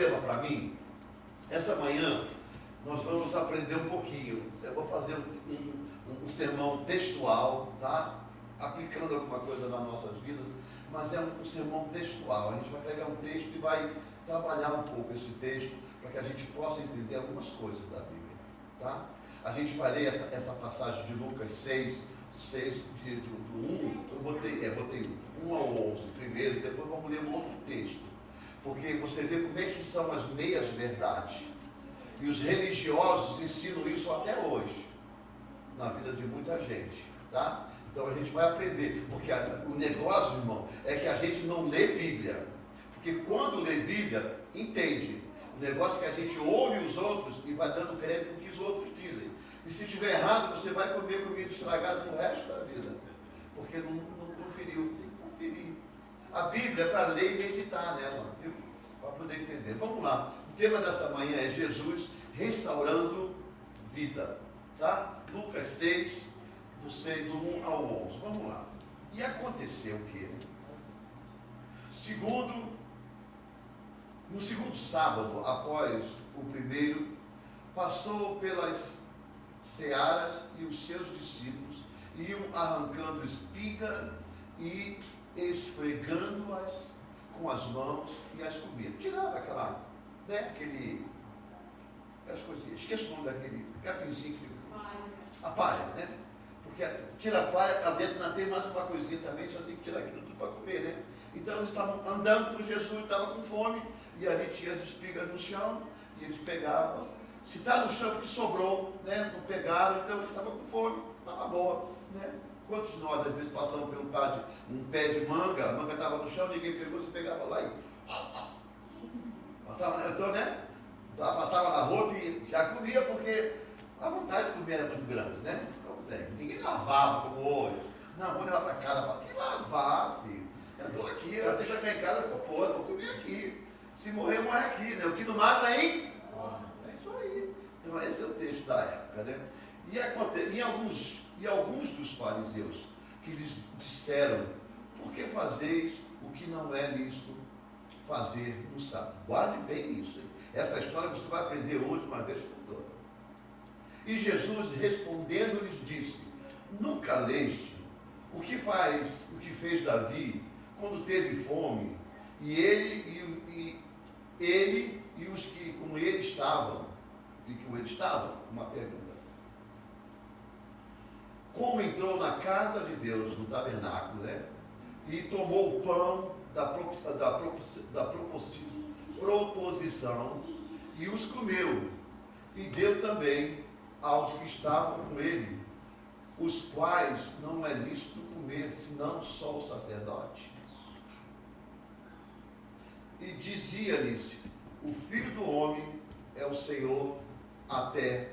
tema para mim? Essa manhã nós vamos aprender um pouquinho. Eu vou fazer um sermão textual, tá? Aplicando alguma coisa nas nossas vidas, mas é um sermão textual. A gente vai pegar um texto e vai trabalhar um pouco esse texto para que a gente possa entender algumas coisas da Bíblia, tá? A gente vai ler essa passagem de Lucas 6, do 1, eu botei 1 ao 11 primeiro, depois vamos ler um outro texto, porque você vê como é que são as meias verdades, e os religiosos ensinam isso até hoje, na vida de muita gente, tá? Então a gente vai aprender, porque o negócio, irmão, é que a gente não lê Bíblia, porque quando lê Bíblia, entende, o negócio é que a gente ouve os outros e vai dando crédito no que os outros dizem. E se estiver errado, você vai comer comida estragada pro resto da vida. Porque não conferiu. Tem que conferir. A Bíblia é para ler e meditar nela, viu? Para poder entender. Vamos lá. O tema dessa manhã é Jesus restaurando vida. Tá? Lucas 6, do 1 ao 11. Vamos lá. E aconteceu o quê? No segundo sábado, após o primeiro, passou pelas searas e os seus discípulos iam arrancando espiga e esfregando-as com as mãos e as comiam. Tirava aquelas coisinhas, esqueço o nome daquele capinzinho que fica. A palha, né? Porque tira a palha, lá dentro não tem mais uma coisinha também, só tem que tirar aquilo tudo para comer, né? Então eles estavam andando com Jesus, estavam com fome, e ali tinha as espigas no chão, e eles pegavam. Se está no chão, porque sobrou, né? Não pegaram, então eles estavam com fome, estava boa, né? Quantos de nós, às vezes, passamos pelo um pé de manga, a manga estava no chão, ninguém pegou, você pegava lá e... Passava, então, né? Passava na roupa e já comia, porque a vontade de comer era muito grande, né? Como tem. Ninguém lavava como hoje. Não, vou levar para casa. Que lavar, filho? Eu estou aqui, eu até chegar em casa, vou comer aqui. Se morrer, morre aqui, né? O que não mata aí? É isso aí. Então esse é o texto da época, né? E alguns dos fariseus que lhes disseram: por que fazeis o que não é lícito fazer no sábado? Guarde bem isso, hein? Essa história você vai aprender hoje uma vez por todas. E Jesus respondendo lhes disse: nunca leste o que fez Davi quando teve fome, e ele e os que com ele estavam, uma pergunta. Como entrou na casa de Deus, no tabernáculo, né? E tomou o pão da proposição e os comeu, e deu também aos que estavam com ele, os quais não é lícito comer, senão só o sacerdote. E dizia-lhes: o Filho do Homem é o Senhor até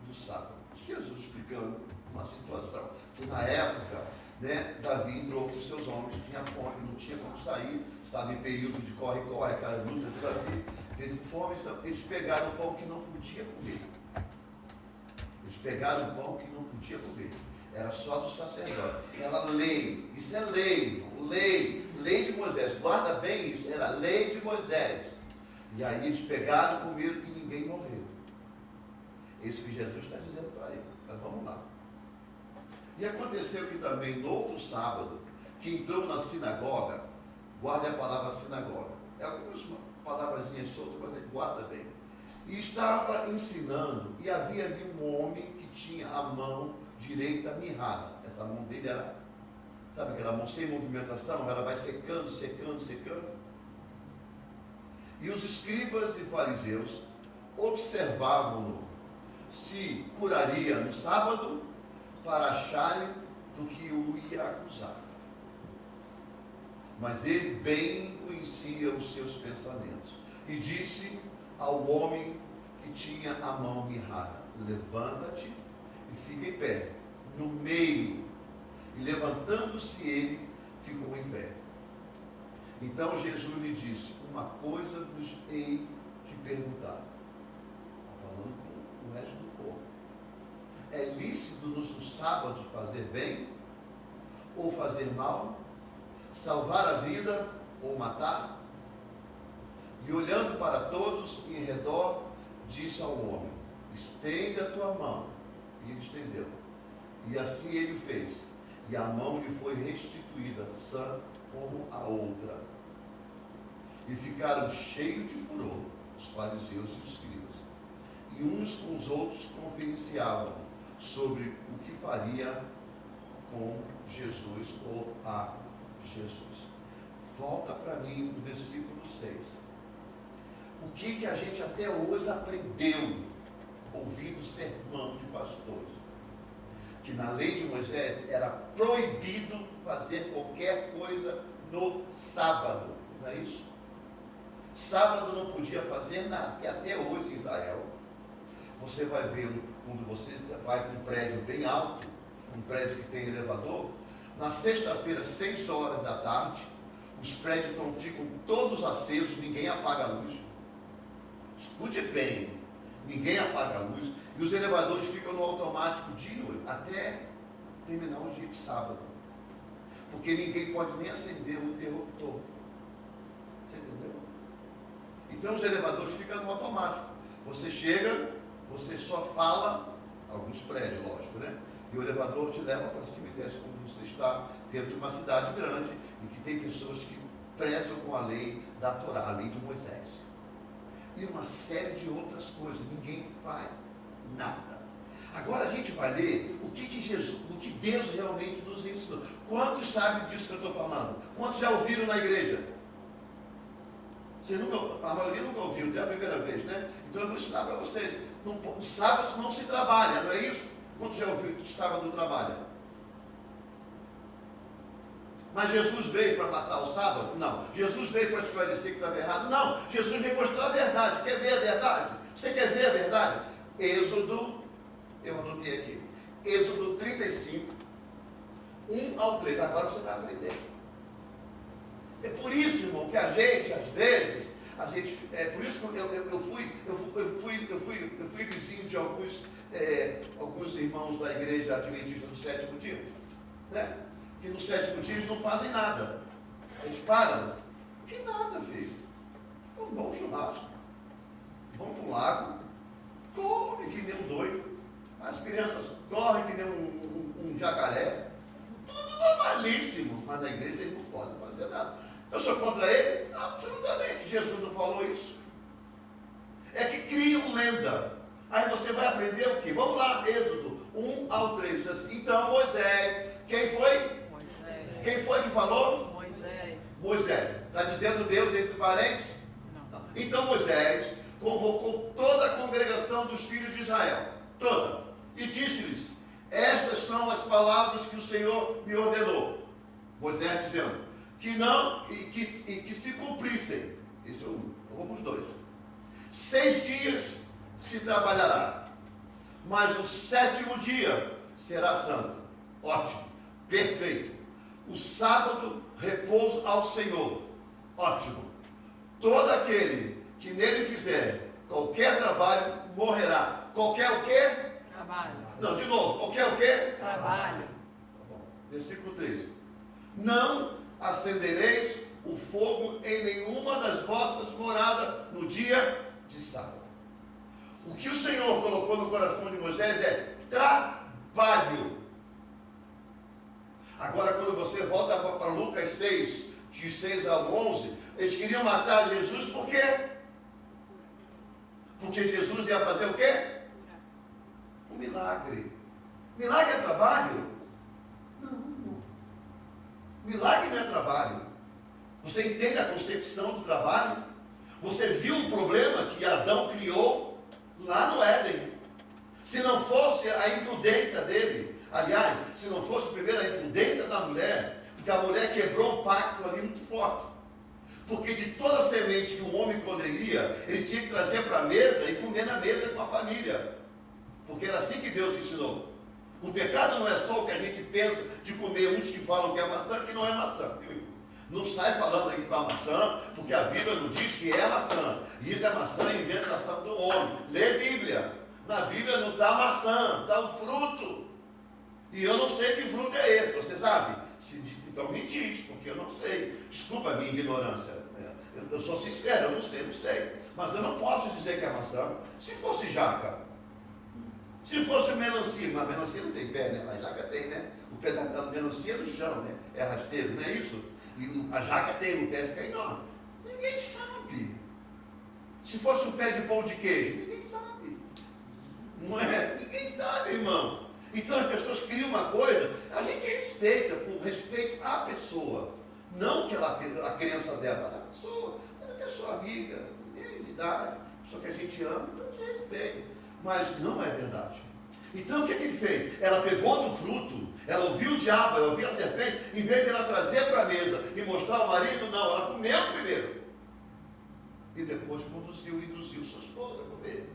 do sábado. Jesus explicando uma situação que na época, né, Davi entrou com seus homens, tinha fome, não tinha como sair, estava em período de corre-corre, aquela luta de Davi, teve fome, eles pegaram o pão que não podia comer. Era só do sacerdote. Era lei, isso é lei de Moisés. Guarda bem isso, era lei de Moisés. E aí eles pegaram, comeram e ninguém morreu. Isso que Jesus está dizendo para ele. Mas vamos lá. E aconteceu que também no outro sábado, que entrou na sinagoga, guarde a palavra sinagoga. É algumas palavrazinhas soltas, mas guarda bem. E estava ensinando, e havia ali um homem que tinha a mão direita mirrada. Essa mão dele era, sabe aquela mão sem movimentação? Ela vai secando. E os escribas e fariseus observavam-no se curaria no sábado, para acharem do que o ia acusar. Mas ele bem conhecia os seus pensamentos e disse ao homem que tinha a mão mirrada: levanta-te e fica em pé. No meio, e levantando-se ele, ficou em pé. Então Jesus lhe disse: uma coisa vos hei de perguntar. Está falando com o resto do povo. É lícito no sábado fazer bem ou fazer mal? Salvar a vida ou matar? E E olhando para todos em redor, disse ao homem: estende a tua mão. E ele estendeu. E assim ele fez. E a mão lhe foi restituída, sã como a outra. E ficaram cheios de furor os fariseus e os escribas. E uns com os outros conferenciavam sobre o que faria com Jesus ou a Jesus. Volta para mim no versículo 6. O que a gente até hoje aprendeu ouvindo sermão de pastores? Que na lei de Moisés era proibido fazer qualquer coisa no sábado, não é isso? Sábado não podia fazer nada, e até hoje em Israel, você vai ver, quando você vai para um prédio bem alto, um prédio que tem elevador, na sexta-feira, 6 horas da tarde, os prédios ficam todos acesos, ninguém apaga a luz. Escute bem, ninguém apaga a luz, e os elevadores ficam no automático dia e noite, até terminar o dia de sábado. Porque ninguém pode nem acender o interruptor. Você entendeu? Então os elevadores ficam no automático. Você chega, você só fala, alguns prédios, lógico, né? E o elevador te leva para cima e desce quando você está dentro de uma cidade grande e que tem pessoas que prezam com a lei da Torá, a lei de Moisés. E uma série de outras coisas. Ninguém faz nada. Agora a gente vai ler o que Deus realmente nos ensinou. Quantos sabem disso que eu estou falando? Quantos já ouviram na igreja? A maioria nunca ouviu, é a primeira vez, né? Então eu vou ensinar para vocês. No sábado não se trabalha, não é isso? Quantos já ouviram que sábado não trabalha? Mas Jesus veio para matar o sábado? Não. Jesus veio para esclarecer que estava errado? Não. Jesus veio mostrar a verdade. Quer ver a verdade? Você quer ver a verdade? Êxodo, eu anotei aqui. Êxodo 35, 1 ao 3. Agora você vai aprender. É por isso, irmão, que a gente, às vezes, é por isso que eu fui vizinho de alguns irmãos da igreja adventista do sétimo dia, né? Que no sétimo dia eles não fazem nada. Eles param. Que nada, filho. É um bom churrasco. Vão para um lago, come que nem um doido. As crianças correm que nem um jacaré. Tudo normalíssimo. Mas na igreja eles não podem fazer nada. Eu sou contra ele? Absolutamente. Jesus não falou isso. É que criam lenda. Aí você vai aprender o quê? Vamos lá, Êxodo 1 ao 3. Assim, então Moisés, quem foi? Moisés. Quem foi que falou? Moisés. Moisés. Está dizendo Deus entre parênteses? Não. Então Moisés convocou toda a congregação dos filhos de Israel. Toda. E disse-lhes: estas são as palavras que o Senhor me ordenou. Moisés dizendo que não e que se cumprissem. Esse é um. Vamos 2. 6 dias se trabalhará, mas o 7º dia será santo. Ótimo, perfeito. O sábado, repouso ao Senhor. Ótimo. Todo aquele que nele fizer qualquer trabalho morrerá. Qualquer o quê? Trabalho. Não, de novo. Qualquer o quê? Trabalho. Tá bom. Versículo 3. Não acendereis o fogo em nenhuma das vossas moradas no dia de sábado. O que o Senhor colocou no coração de Moisés é trabalho. Agora, quando você volta para Lucas 6, de 6 ao 11, eles queriam matar Jesus por quê? Porque Jesus ia fazer o quê? Um milagre. Milagre é trabalho? Não. Milagre não é trabalho. Você entende a concepção do trabalho? Você viu o problema que Adão criou lá no Éden? Se não fosse a imprudência dele, aliás, se não fosse primeiro a imprudência da mulher, porque a mulher quebrou um pacto ali muito forte. Porque de toda semente que o homem colheria, ele tinha que trazer para a mesa e comer na mesa com a família. Porque era assim que Deus ensinou. O pecado não é só o que a gente pensa de comer uns que falam que é maçã, que não é maçã. Não sai falando aí para maçã, porque a Bíblia não diz que é maçã. Isso é maçã, inventação do homem. Lê Bíblia. Na Bíblia não está a maçã, está o fruto. E eu não sei que fruto é esse, você sabe? Então me diz, porque eu não sei. Desculpa a minha ignorância. Eu sou sincero, eu não sei. Mas eu não posso dizer que é maçã. Se fosse jaca, se fosse melancia, mas melancia não tem pé, né? Mas jaca tem, né? O pé da melancia é no chão, né? É rasteiro, não é isso? E a jaca tem, o pé fica enorme. Ninguém sabe. Se fosse um pé de pão de queijo, ninguém sabe. Não é? Ninguém sabe, irmão. Então as pessoas criam uma coisa, a gente respeita, por respeito à pessoa. Não que a crença dela, mas a pessoa amiga, de idade, a pessoa que a gente ama, então a gente respeita. Mas não é verdade. Então o que ele fez? Ela pegou do fruto, ela ouviu o diabo, ela ouviu a serpente, em vez de ela trazer para a mesa e mostrar ao marido, não, ela comeu primeiro. E depois induziu sua esposa a comer.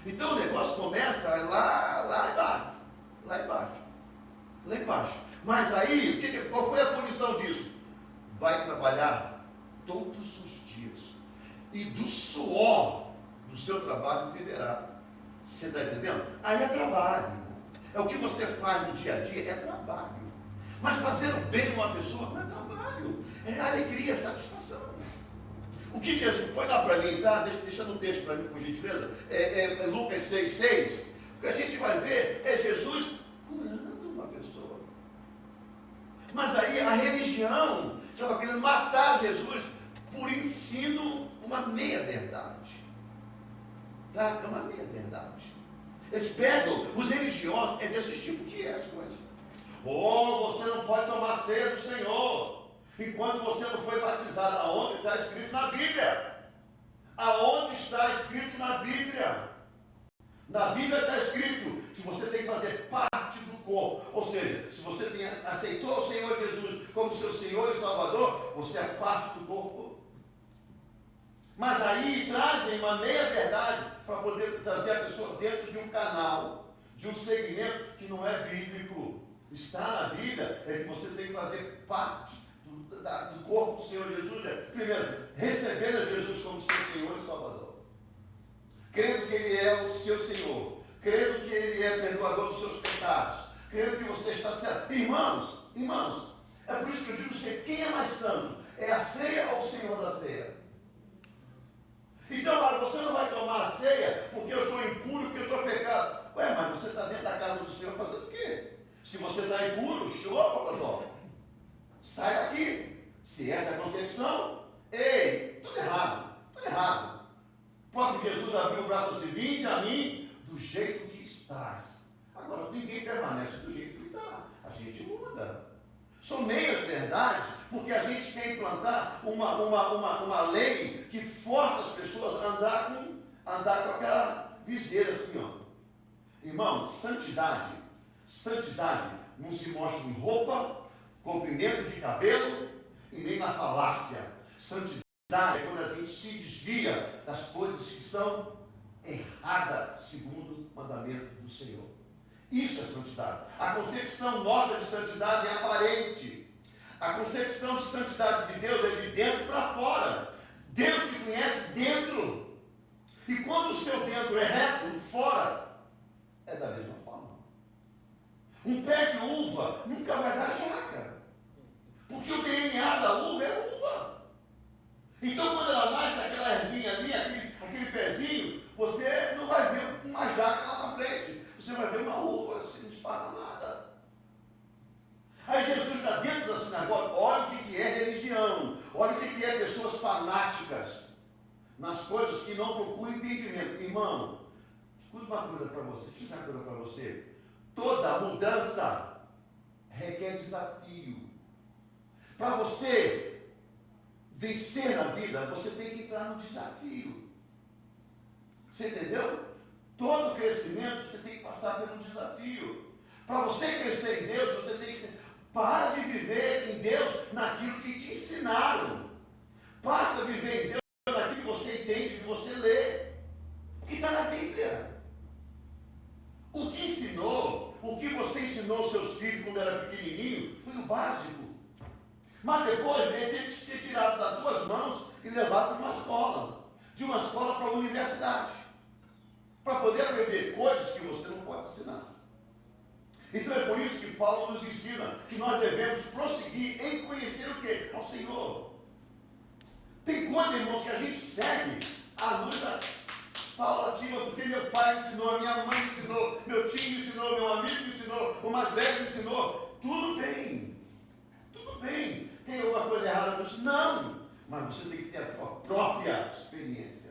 Então o negócio começa lá embaixo. Lá embaixo. Mas aí, qual foi a punição disso? Vai trabalhar todos os dias. E do suor do seu trabalho viverá. Você está entendendo? Aí é trabalho. É o que você faz no dia a dia, é trabalho. Mas fazer o bem a uma pessoa não é trabalho. É alegria, satisfação. O que Jesus, põe lá para mim, tá? Deixa no texto para mim, por gentileza. É Lucas 6,6. O que a gente vai ver é Jesus curando uma pessoa. Mas aí a religião estava querendo matar Jesus por ensino, uma meia-verdade. Tá? É uma meia-verdade. Eles pegam, os religiosos, é desse tipo que é as coisas. Você não pode tomar ceia do Senhor enquanto você não foi batizado. Aonde está escrito na Bíblia? Aonde está escrito na Bíblia? Na Bíblia está escrito que você tem que fazer parte do corpo. Ou seja, se você aceitou o Senhor Jesus como seu Senhor e Salvador, você é parte do corpo. Mas aí trazem uma meia-verdade para poder trazer a pessoa dentro de um canal, de um segmento que não é bíblico. Está na Bíblia, é que você tem que fazer parte do corpo do Senhor Jesus. Primeiro, receber a Jesus como seu Senhor e Salvador. Crendo que Ele é o seu Senhor. Crendo que Ele é perdoador dos seus pecados. Crendo que você está certo. Irmãos, é por isso que eu digo quem é mais santo? É a ceia ou o Senhor da ceia? Então, você não vai tomar a ceia porque eu estou impuro, porque eu estou pecado. Ué, mas você está dentro da casa do Senhor fazendo o quê? Se você está impuro, show, sai daqui. Se essa é a concepção, tudo errado. O próprio Jesus abriu o braço assim, vinde a mim do jeito que estás. Agora, ninguém permanece do jeito que está. A gente muda. São meias verdades, porque a gente quer implantar uma lei que força as pessoas a andar com aquela viseira assim, ó. Irmão, santidade não se mostra em roupa, comprimento de cabelo e nem na falácia. Santidade é quando a gente se desvia das coisas que são erradas, segundo o mandamento do Senhor. Isso é santidade. A concepção nossa de santidade é aparente. A concepção de santidade de Deus é de dentro para fora. Deus te conhece dentro. E quando o seu dentro é reto, o fora é da mesma forma. Um pé de uva nunca vai dar jaca. Porque o DNA da uva é uva. Então quando ela nasce, aquela ervinha ali, aquele pezinho, você não vai ver uma jaca lá na frente. Você vai ver uma uva, assim, não espalha nada. Aí Jesus está dentro da sinagoga, olha o que é religião, olha o que é pessoas fanáticas nas coisas que não procuram entendimento. Irmão, escuta uma coisa para você, deixa eu dizer uma coisa para você. Toda mudança requer desafio. Para você vencer na vida, você tem que entrar no desafio. Você entendeu? Todo crescimento você tem que passar pelo desafio. Para você crescer em Deus, você tem que para de viver em Deus naquilo que te ensinaram. Passa a viver em Deus naquilo que você entende, que você lê. Que está na Bíblia. O que você ensinou aos seus filhos quando era pequenininho, foi o básico. Mas depois ele teve que ser tirado das suas mãos e levado para uma escola. De uma escola para uma universidade. Para poder aprender coisas que você não pode ensinar. Então é por isso que Paulo nos ensina que nós devemos prosseguir em conhecer o quê? Ao Senhor. Tem coisa, irmãos, que a gente segue à luz da paulatina, porque meu pai me ensinou, minha mãe me ensinou, meu tio me ensinou, meu amigo me ensinou, o mais velho me ensinou. Tudo bem. Tudo bem. Tem alguma coisa errada com isso? Não. Mas você tem que ter a sua própria experiência.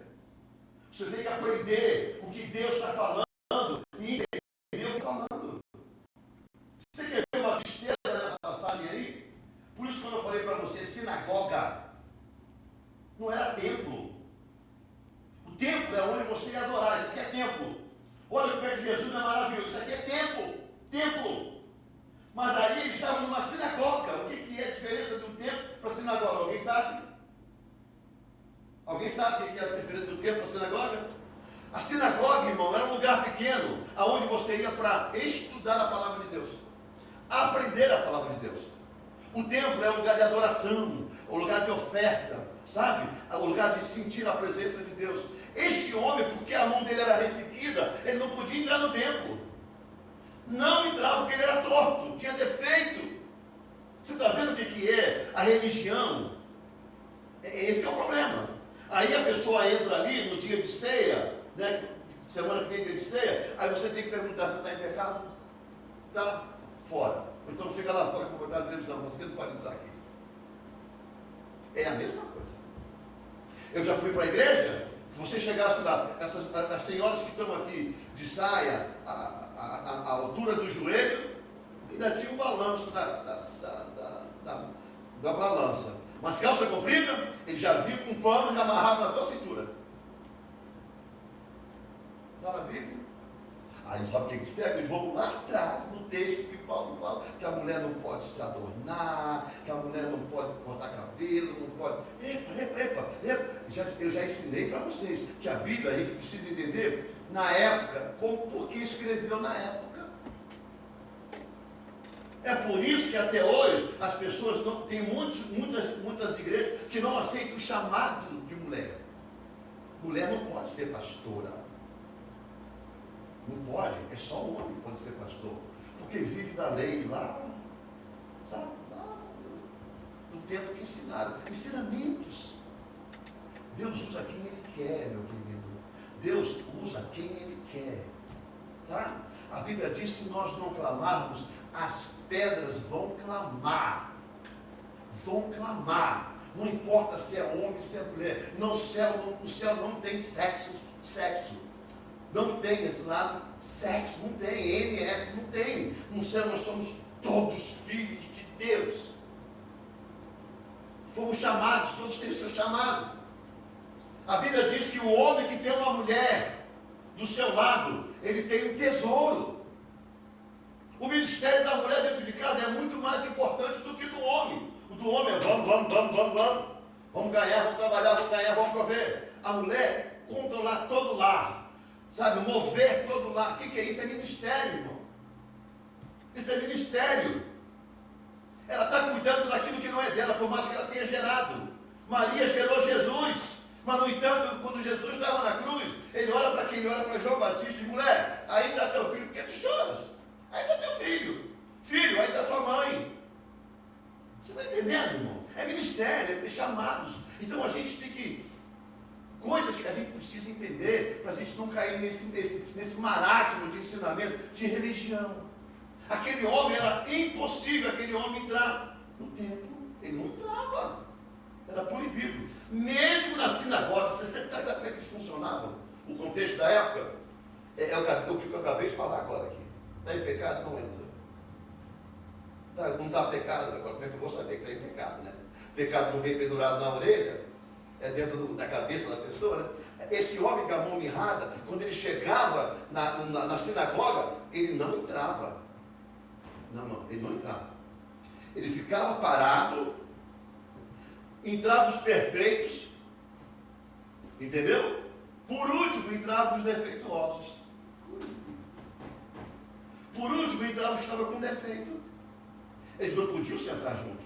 Você tem que aprender o que Deus está falando e entender o que está falando. Você quer ver uma tristeza nessa passagem aí? Por isso, quando eu falei para você, sinagoga não era templo. O templo é onde você ia adorar. Isso aqui é templo. Olha como é que Jesus é maravilhoso. Isso aqui é templo. Templo. Mas aí eles estavam numa sinagoga. O que é a diferença de um templo para sinagoga? Alguém sabe? Alguém sabe o que é a diferença do templo para sinagoga? A sinagoga, irmão, era um lugar pequeno, aonde você ia para estudar a palavra de Deus, aprender a palavra de Deus. O templo é um lugar de adoração, um lugar de oferta, sabe? O lugar de sentir a presença de Deus. Este homem, porque a mão dele era ressequida, ele não podia entrar no templo. Não entrava porque ele era torto, tinha defeito. Você está vendo o que é a religião? Esse que é o problema. Aí a pessoa entra ali no dia de ceia, né? Semana que vem dia de ceia, aí você tem que perguntar se está em pecado. Está fora. Então fica lá fora com botar a televisão, você não pode entrar aqui. É a mesma coisa. Eu já fui para a igreja, se você chegasse lá, as senhoras que estão aqui de saia, a altura do joelho, ainda tinha um balanço da balança. Mas calça comprida, ele já vinha com um pano e amarrado na tua cintura. Está na Bíblia? Aí sabe o que eles pegam? Eles vão lá atrás, no texto que Paulo fala, que a mulher não pode se adornar, que a mulher não pode cortar cabelo, não pode... Epa. Eu já ensinei para vocês que a Bíblia, a gente precisa entender, na época, por que escreveu na época. É por isso que até hoje as pessoas não tem muitas igrejas que não aceitam o chamado de mulher. Mulher não pode ser pastora. Não pode, é só o homem que pode ser pastor. Porque vive da lei lá, sabe? Lá no tempo que ensinaram. Ensinamentos. Deus usa quem Ele quer, meu querido. Deus usa quem Ele quer. Tá? A Bíblia diz: se nós não clamarmos, as pedras vão clamar. Vão clamar. Não importa se é homem, se é mulher. No céu não tem sexo. Não tem esse lado sexo. Não tem NF. Não tem. No céu nós somos todos filhos de Deus. Fomos chamados. Todos têm seu chamado. A Bíblia diz que o homem que tem uma mulher do seu lado, ele tem um tesouro. O ministério da mulher dentro de casa é muito mais importante do que do homem. O do homem é vamos. Vamos ganhar, vamos trabalhar, vamos ganhar, vamos prover. A mulher é controlar todo o lar. Sabe, mover todo o lar. O que é isso? É ministério, irmão. Isso é ministério. Ela está cuidando daquilo que não é dela, por mais que ela tenha gerado. Maria gerou Jesus. Mas, no entanto, quando Jesus estava na cruz, ele olha para quem? Ele olha para João Batista e diz: mulher, aí está teu filho, por que tu choras? Aí está teu filho. Filho, aí está tua mãe. Você está entendendo, irmão? É ministério, é chamados. Então a gente tem que... coisas que a gente precisa entender para a gente não cair nesse marasmo de ensinamento de religião. Aquele homem, era impossível aquele homem entrar no templo. Ele não entrava. Era proibido. Mesmo na sinagoga, você sabe como é que eles funcionavam? O contexto da época? É o que eu acabei de falar agora aqui. Está em pecado, não entra. Não está pecado, agora como é que eu vou saber que está em pecado, né? Pecado não vem pendurado na orelha, é dentro da cabeça da pessoa, né? Esse homem com a mão mirrada, quando ele chegava na sinagoga, ele não entrava. Ele não entrava. Ele ficava parado, entravam os perfeitos, entendeu? Por último, entravam os defeituosos. Por último, entrava os que estavam com defeito. Eles não podiam sentar juntos.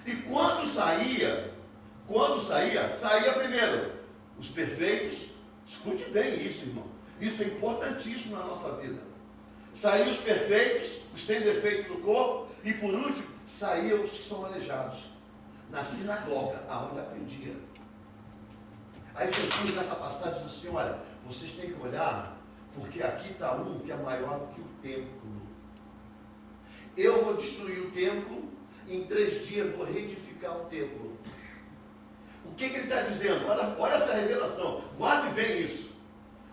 E quando saía primeiro os perfeitos. Escute bem isso, irmão. Isso é importantíssimo na nossa vida. Saíam os perfeitos, os sem defeito no corpo, e por último, saíam os que são aleijados. Na sinagoga, aonde aprendia. Aí Jesus, nessa passagem, diz assim, olha, vocês têm que olhar, porque aqui está um que é maior do que o templo. Eu vou destruir o templo, em 3 dias vou reedificar o templo. O que ele está dizendo? Olha essa revelação, guarde bem isso.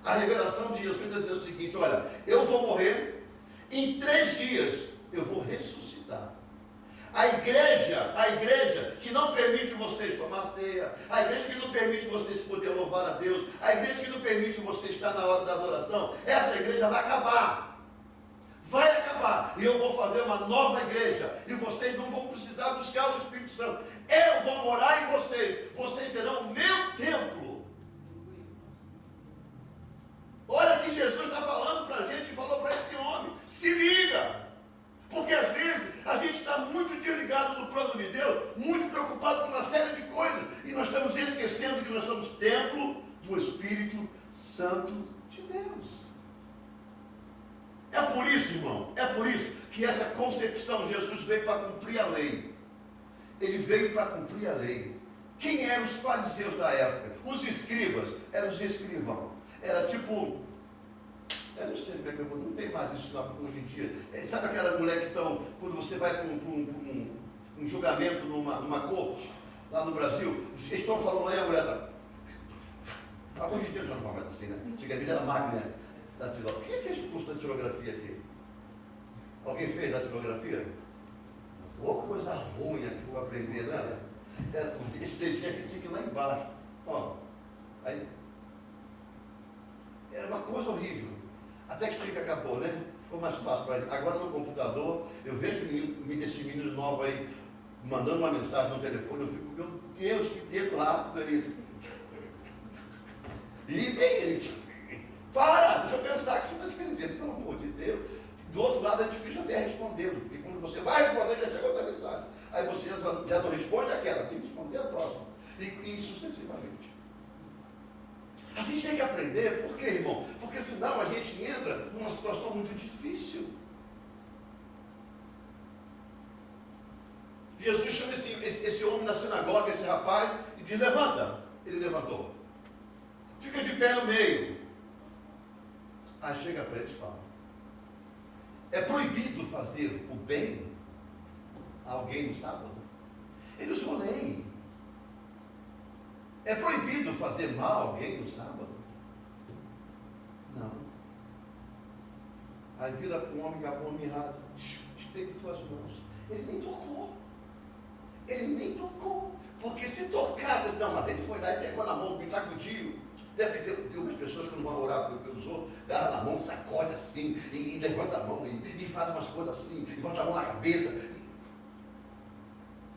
A revelação de Jesus está dizendo o seguinte, olha, eu vou morrer, em 3 dias eu vou ressuscitar. A igreja que não permite vocês tomar ceia, a igreja que não permite vocês poder louvar a Deus, a igreja que não permite você estar na hora da adoração, essa igreja vai acabar. Vai acabar. E eu vou fazer uma nova igreja. E vocês não vão precisar buscar o Espírito Santo. Eu vou morar em vocês. Vocês serão o meu templo. Olha que Jesus está falando para a gente e falou para esse homem. Se liga. Porque às vezes a gente está muito desligado do plano de Deus, muito preocupado com uma série de coisas, e nós estamos esquecendo que nós somos templo do Espírito Santo de Deus. É por isso, irmão, é por isso que essa concepção, Jesus veio para cumprir a lei. Ele veio para cumprir a lei. Quem eram os fariseus da época? Os escribas, eram os escrivãos. Era tipo... Eu não sei como é que eu vou, não tem mais isso hoje em dia. Sabe aquela mulher que estão, quando você vai para um julgamento numa corte, lá no Brasil, eles estão falando lá e a mulher está... Hoje em dia já não fala mais assim, né? Antigamente era máquina da datilografia. Quem fez o curso de datilografia aqui? Alguém fez datilografia? Ô, coisa ruim aqui para aprender, né? Esse dedinho aqui tinha que ir lá embaixo. Ó, aí... Era uma coisa horrível. Até que fica, acabou, né? Ficou mais fácil para ele. Agora no computador, eu vejo esse menino novo aí mandando uma mensagem no telefone, eu fico, meu Deus, que dedo rápido é isso. E bem, ele para, deixa eu pensar que você está escrevendo, pelo amor de Deus. Do outro lado é difícil até respondê-lo, porque quando você vai responder, já chegou outra mensagem. Aí você já não responde aquela, tem que responder a próxima. E sucessivamente. A gente tem que aprender, por quê, irmão? Porque senão a gente entra numa situação muito difícil. Jesus chama esse homem na sinagoga, esse rapaz, e diz, levanta. Ele levantou. Fica de pé no meio. Aí chega para eles e fala, é proibido fazer o bem a alguém no sábado? Ele usou lei. É proibido fazer mal a alguém no sábado? Não. Aí vira para um homem que a mão mirrada, estende suas mãos. Ele nem tocou. Ele nem tocou. Porque se tocasse, não, mas ele foi lá e pegou na mão, me sacudiu. Deve ter umas pessoas que não vão orar pelos outros, agarra na mão, sacode assim, e levanta a mão, e faz umas coisas assim, e bota a mão na cabeça.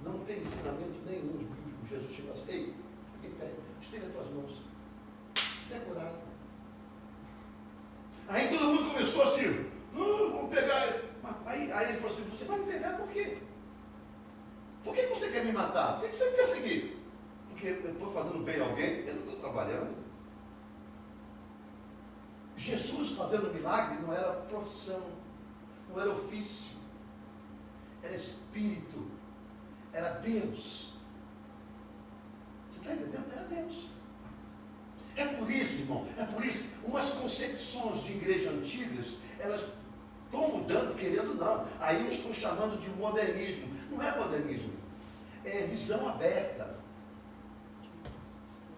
Não tem ensinamento nenhum bíblico. Jesus chegou assim, ei, estenda as tuas mãos. Você é curado. Aí todo mundo começou assim, vamos pegar ele. Aí ele falou assim, você vai me pegar por quê? Por que você quer me matar? Por que você me quer seguir? Porque eu estou fazendo bem a alguém, eu não estou trabalhando. Jesus fazendo milagre não era profissão, não era ofício, era espírito, era Deus. Você está entendendo? Era Deus. É por isso, irmão, é por isso, umas concepções de igreja antigas, elas estão mudando, querendo não. Aí uns estão chamando de modernismo. Não é modernismo, é visão aberta.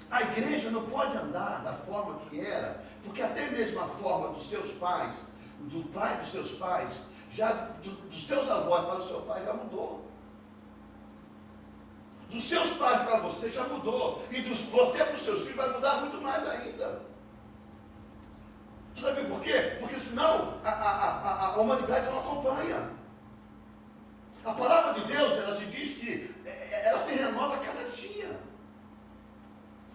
A igreja não pode andar da forma que era, porque até mesmo a forma dos seus pais, do pai dos seus pais, dos teus avós para o seu pai já mudou. Dos seus pais para você já mudou. E você para os seus filhos vai mudar muito mais ainda. Sabe por quê? Porque senão a humanidade não acompanha. A palavra de Deus, ela se diz que ela se renova a cada dia.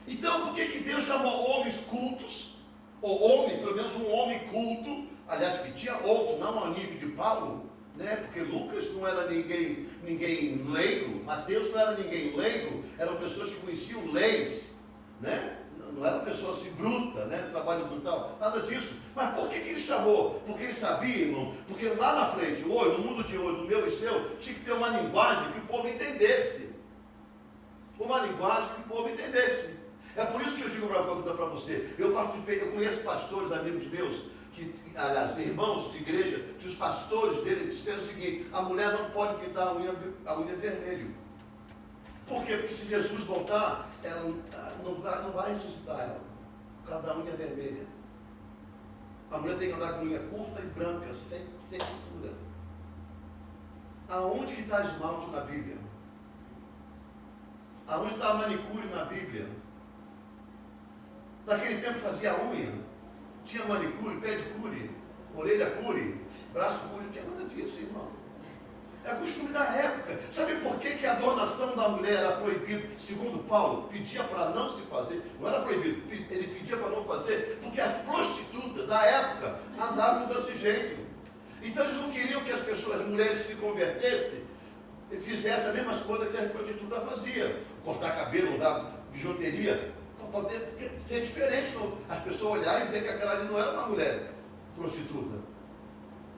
Então, por que Deus chamou homens cultos? Ou homem, pelo menos um homem culto, aliás, que tinha outros, não ao nível de Paulo, né? Porque Lucas não era ninguém leigo, Mateus não era ninguém leigo, eram pessoas que conheciam leis, né? Não eram pessoas assim brutas, né? Trabalho brutal, nada disso. Mas por que ele chamou? Porque ele sabia, irmão, porque lá na frente, hoje, no mundo de hoje, no meu e seu, tinha que ter uma linguagem que o povo entendesse. Uma linguagem que o povo entendesse. É por isso que eu digo para você, eu conheço pastores, amigos meus, aliás, irmãos de igreja, que os pastores dele disseram o seguinte: a mulher não pode pintar a unha vermelho. Por quê? Porque se Jesus voltar, ela não vai ressuscitar ela, por causa da unha vermelha. A mulher tem que andar com unha curta e branca, sem pintura. Aonde que está esmalte na Bíblia? Aonde está a manicure na Bíblia? Naquele tempo fazia unha, tinha manicure, pedicure, orelha cure, braço cure, não tinha nada disso, irmão. É costume da época. Sabe por que a adornação da mulher era proibida? Segundo Paulo, pedia para não se fazer. Não era proibido, ele pedia para não fazer, porque as prostitutas da época andavam desse jeito. Então eles não queriam que as pessoas, as mulheres se convertessem e fizessem as mesmas coisas que as prostitutas faziam. Cortar cabelo, dar bijuteria, para poder ser diferente. Não. As pessoas olharem e ver que aquela ali não era uma mulher prostituta.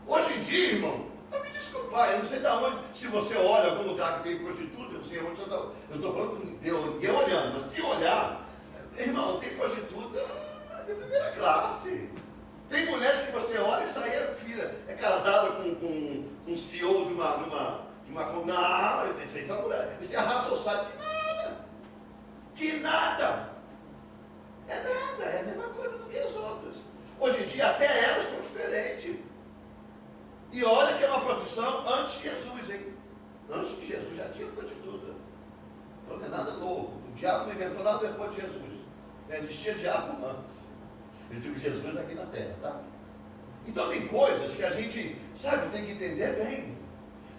Hoje em dia, irmão, me desculpar, eu não sei de onde, se você olha algum lugar que tem prostituta, eu não sei onde você está. Eu não estou falando de ninguém olhando, mas se olhar, irmão, tem prostituta de primeira classe. Tem mulheres que você olha e sai, filha, é casada com um CEO de uma não, essa mulher, isso é raciocínio, que nada, é nada, é a mesma coisa do que as outras. Hoje em dia até elas estão diferentes. E olha que é uma profissão antes de Jesus, hein? Antes de Jesus já tinha prostituta. Então não é nada novo. O diabo não inventou nada depois de Jesus. Já existia diabo antes. Eu digo Jesus aqui na terra, tá? Então tem coisas que a gente, sabe, tem que entender bem.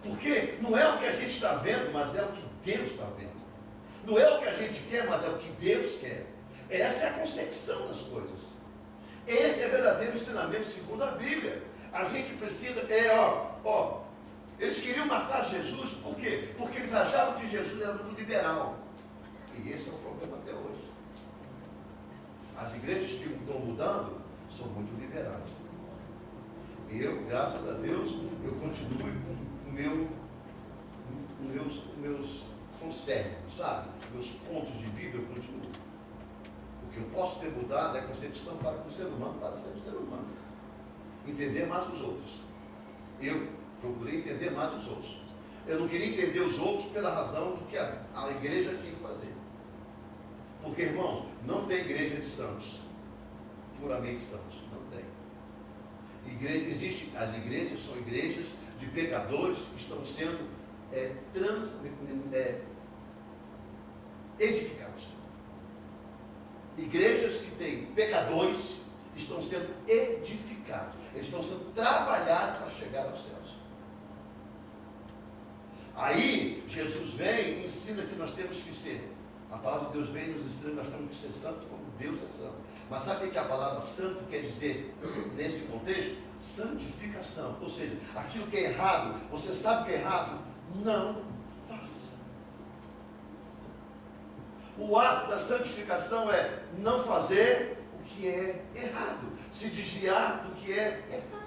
Porque não é o que a gente está vendo, mas é o que Deus está vendo. Não é o que a gente quer, mas é o que Deus quer. Essa é a concepção das coisas. Esse é o verdadeiro ensinamento segundo a Bíblia. A gente precisa, eles queriam matar Jesus, por quê? Porque eles achavam que Jesus era muito liberal. E esse é o problema até hoje. As igrejas que estão mudando são muito liberais. Eu, graças a Deus, eu continuo com meus conceitos, sabe? Meus pontos de Bíblia eu continuo. O que eu posso ter mudado é a concepção para o ser humano, para ser um ser humano. Entender mais os outros. Eu procurei entender mais os outros. Eu não queria entender os outros pela razão do que a igreja tinha que fazer. Porque, irmãos, não tem igreja de santos, puramente santos, não tem. As igrejas são igrejas de pecadores que estão sendo edificados. Igrejas que têm pecadores estão sendo edificados, eles estão sendo trabalhados para chegar aos céus. Aí Jesus vem e ensina que nós temos que ser. A palavra de Deus vem e nos ensina que nós temos que ser santos como Deus é santo. Mas sabe o que a palavra santo quer dizer nesse contexto? Santificação. Ou seja, aquilo que é errado, você sabe que é errado, não faça. O ato da santificação é não fazer o que é errado, se desviar do que é errado.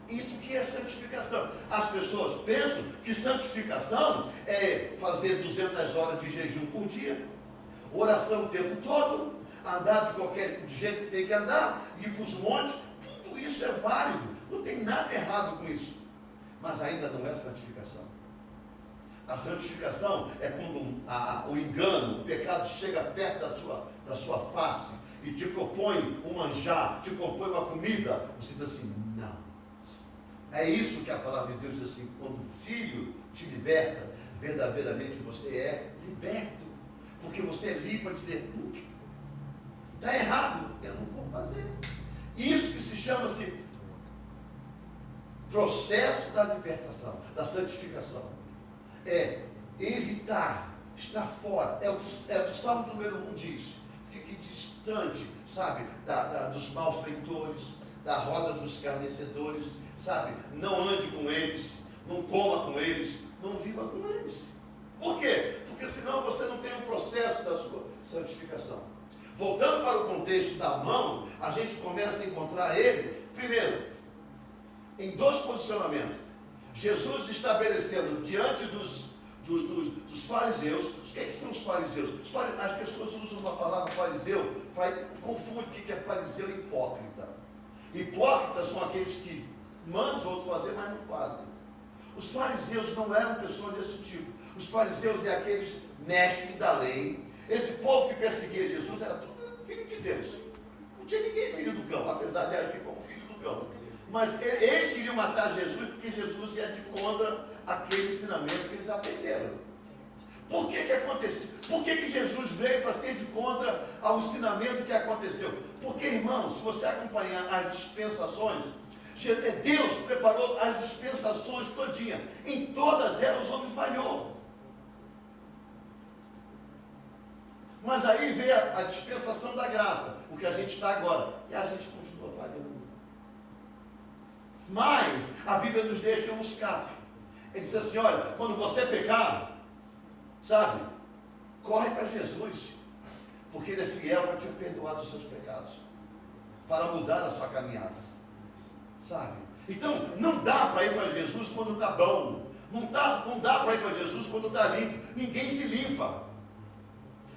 Isso que é santificação. As pessoas pensam que santificação é fazer 200 horas de jejum por dia, oração o tempo todo, andar de jeito que tem que andar, ir para os montes. Tudo isso é válido, não tem nada errado com isso. Mas ainda não é santificação. A santificação é quando o engano, o pecado chega perto da sua face e te propõe um manjar, te propõe uma comida. Você diz assim, não. É isso que a palavra de Deus diz assim, quando o Filho te liberta, verdadeiramente você é liberto. Porque você é livre para dizer, está errado, eu não vou fazer. Isso que se chama-se processo da libertação, da santificação. É evitar, estar fora. É o que o Salmo número 1 diz. Fique distante, sabe, dos malfeitores, da roda dos escarnecedores, sabe? Não ande com eles, não coma com eles, não viva com eles. Por quê? Porque senão você não tem um processo da sua santificação. Voltando para o contexto da mão, a gente começa a encontrar ele, primeiro, em dois posicionamentos. Jesus estabelecendo diante dos fariseus. O que são os fariseus? As pessoas usam a palavra fariseu para confundir o que é fariseu e hipócrita. Hipócritas são aqueles que mandam os outros fazer, mas não fazem. Os fariseus não eram pessoas desse tipo. Os fariseus é aqueles mestres da lei. Esse povo que perseguia Jesus era tudo filho de Deus. Não tinha ninguém filho do cão, apesar de agir como filho do cão. Mas eles queriam matar Jesus porque Jesus ia de contra aquele ensinamento que eles aprenderam. Por que aconteceu? Por que Jesus veio para ser de contra ao ensinamento que aconteceu? Porque, irmãos, se você acompanhar as dispensações, Deus preparou as dispensações todinha. Em todas elas o homem falhou. Mas aí veio a dispensação da graça, o que a gente está agora. E a gente continua falhando. Mas a Bíblia nos deixa um escape. Ele diz assim, olha, quando você pecar, sabe, corre para Jesus, porque Ele é fiel para te perdoar dos seus pecados, para mudar a sua caminhada, sabe? Então, não dá para ir para Jesus quando está bom, não dá para ir para Jesus quando está limpo, ninguém se limpa.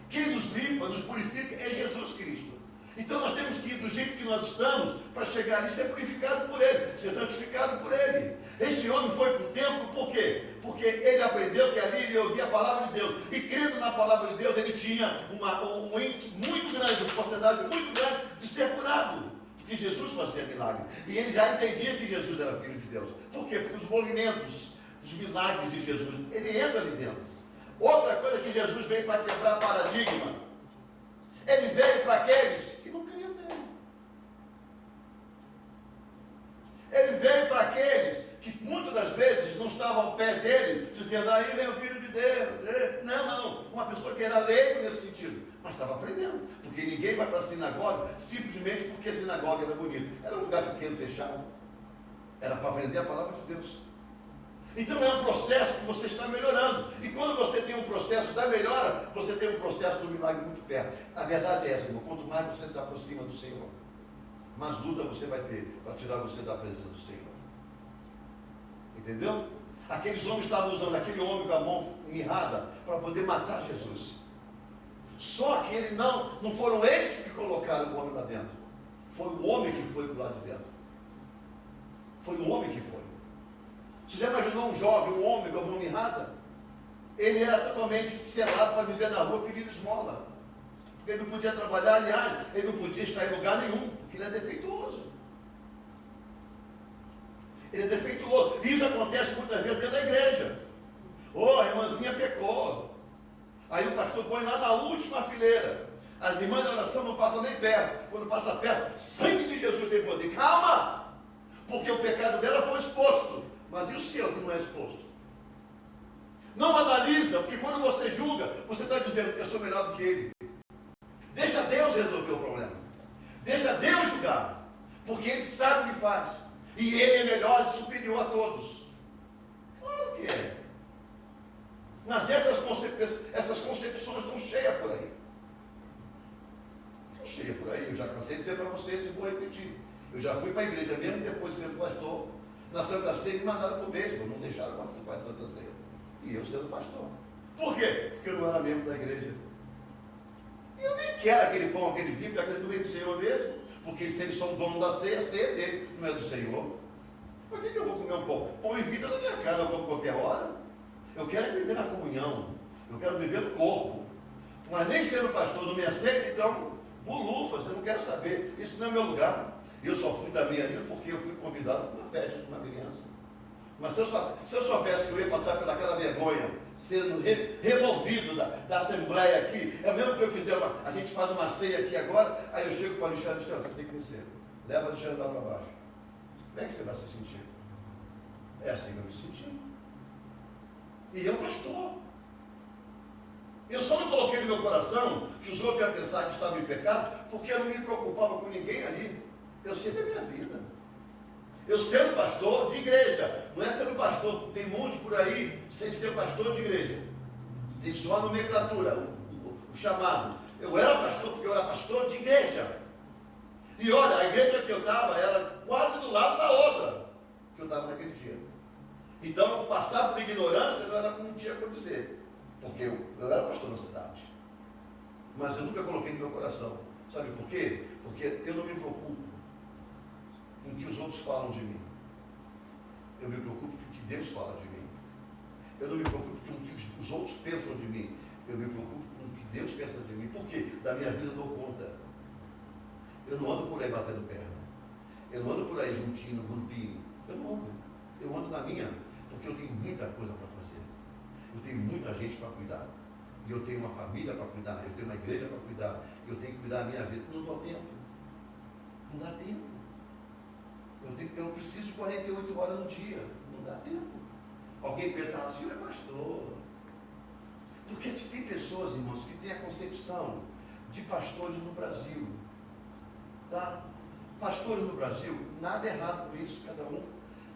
Quem nos limpa, nos purifica, é Jesus Cristo. Então nós temos que ir do jeito que nós estamos, para chegar ali e ser purificado por Ele, ser santificado por Ele. Este homem foi para o templo, por quê? Porque ele aprendeu que ali ele ouvia a palavra de Deus, e crendo na palavra de Deus, ele tinha um índice muito grande, uma porcentagem muito grande de ser curado, porque Jesus fazia milagre, e ele já entendia que Jesus era Filho de Deus. Por quê? Porque os movimentos, os milagres de Jesus, ele entra ali dentro. Outra coisa que Jesus veio para quebrar paradigma, ele veio para aqueles que não criam nele. Ele veio para aqueles que muitas das vezes não estavam ao pé dele, dizendo, aí vem o Filho de Deus. Não, uma pessoa que era leigo nesse sentido, mas estava aprendendo, porque ninguém vai para a sinagoga simplesmente porque a sinagoga era bonita. Era um lugar pequeno, fechado, era para aprender a palavra de Deus. Então é um processo que você está melhorando. E quando você tem um processo da melhora, você tem um processo do milagre muito perto. A verdade é essa, irmão. Quanto mais você se aproxima do Senhor, mais luta você vai ter para tirar você da presença do Senhor. Entendeu? Aqueles homens estavam usando aquele homem com a mão mirrada para poder matar Jesus. Só que ele não foram eles que colocaram o homem lá dentro. Foi o homem que foi para o lado de dentro. Foi o homem que foi. Você já imaginou um jovem, um homem com a mão mirrada? Ele era totalmente selado para viver na rua pedindo esmola. Porque ele não podia trabalhar, aliás, ele não podia estar em lugar nenhum, porque ele é defeituoso. Ele é defeituoso. Isso acontece muitas vezes dentro da igreja. A irmãzinha pecou. Aí o pastor põe lá na última fileira. As irmãs da oração não passam nem perto. Quando passa perto, sangue de Jesus tem poder. Calma! Porque o pecado dela foi exposto. Mas e o seu que não é exposto? Não analisa, porque quando você julga, você está dizendo que eu sou melhor do que ele. Deixa Deus resolver o problema. Deixa Deus julgar. Porque Ele sabe o que faz. E Ele é melhor e superior a todos. Claro que é. Mas essas concepções estão cheias por aí. Estão cheias por aí. Eu já cansei de dizer para vocês e vou repetir. Eu já fui para a igreja mesmo, depois de ser pastor. Na Santa Ceia me mandaram para o mesmo, não deixaram participar de Santa Ceia. E eu sendo pastor. Por quê? Porque eu não era membro da igreja. E eu nem quero aquele pão, aquele vinho, porque aquele não vem do Senhor mesmo. Porque se eles são donos da ceia, a ceia é dele, não é do Senhor. Por que eu vou comer um pão? Pão e vinho na minha casa, eu como qualquer hora. Eu quero viver na comunhão. Eu quero viver no corpo. Mas nem sendo pastor não me aceita, então, bolufas, eu não quero saber. Isso não é meu lugar. Eu só fui também ali porque eu fui convidado para uma festa de uma criança. Mas se eu soubesse que eu ia passar pelaquela vergonha, sendo removido da assembleia aqui, é mesmo que eu fizer a gente faz uma ceia aqui agora, aí eu chego para o Alexandre e digo, você tem que descer. Leva o Alexandre lá para baixo. Como é que você vai se sentir? É assim que eu me senti. E eu, pastor. Eu só não coloquei no meu coração que os outros iam pensar que estavam em pecado, porque eu não me preocupava com ninguém ali. Eu sei da minha vida. Eu sendo pastor de igreja, não é sendo pastor, tem muitos por aí sem ser pastor de igreja. Tem só a nomenclatura, o chamado. Eu era pastor porque eu era pastor de igreja. E olha, a igreja que eu estava era quase do lado da outra que eu estava naquele dia. Então, passar por ignorância não era como tinha que dizer, porque eu era pastor na cidade, mas eu nunca coloquei no meu coração. Sabe por quê? Porque eu não me preocupo com o que os outros falam de mim. Eu me preocupo com o que Deus fala de mim. Eu não me preocupo com o que os outros pensam de mim. Eu me preocupo com o que Deus pensa de mim. Por quê? Da minha vida eu dou conta. Eu não ando por aí batendo perna. Eu não ando por aí juntinho, grupinho. Eu não ando. Eu ando na minha, porque eu tenho muita coisa para fazer. Eu tenho muita gente para cuidar. E eu tenho uma família para cuidar. Eu tenho uma igreja para cuidar. Eu tenho que cuidar da minha vida. Não dou tempo. Não dá tempo. Eu preciso de 48 horas no dia. Não dá tempo. Alguém pensa assim, é pastor. Porque tem pessoas, irmãos, que têm a concepção de pastores no Brasil. Tá? Pastores no Brasil, nada errado com isso.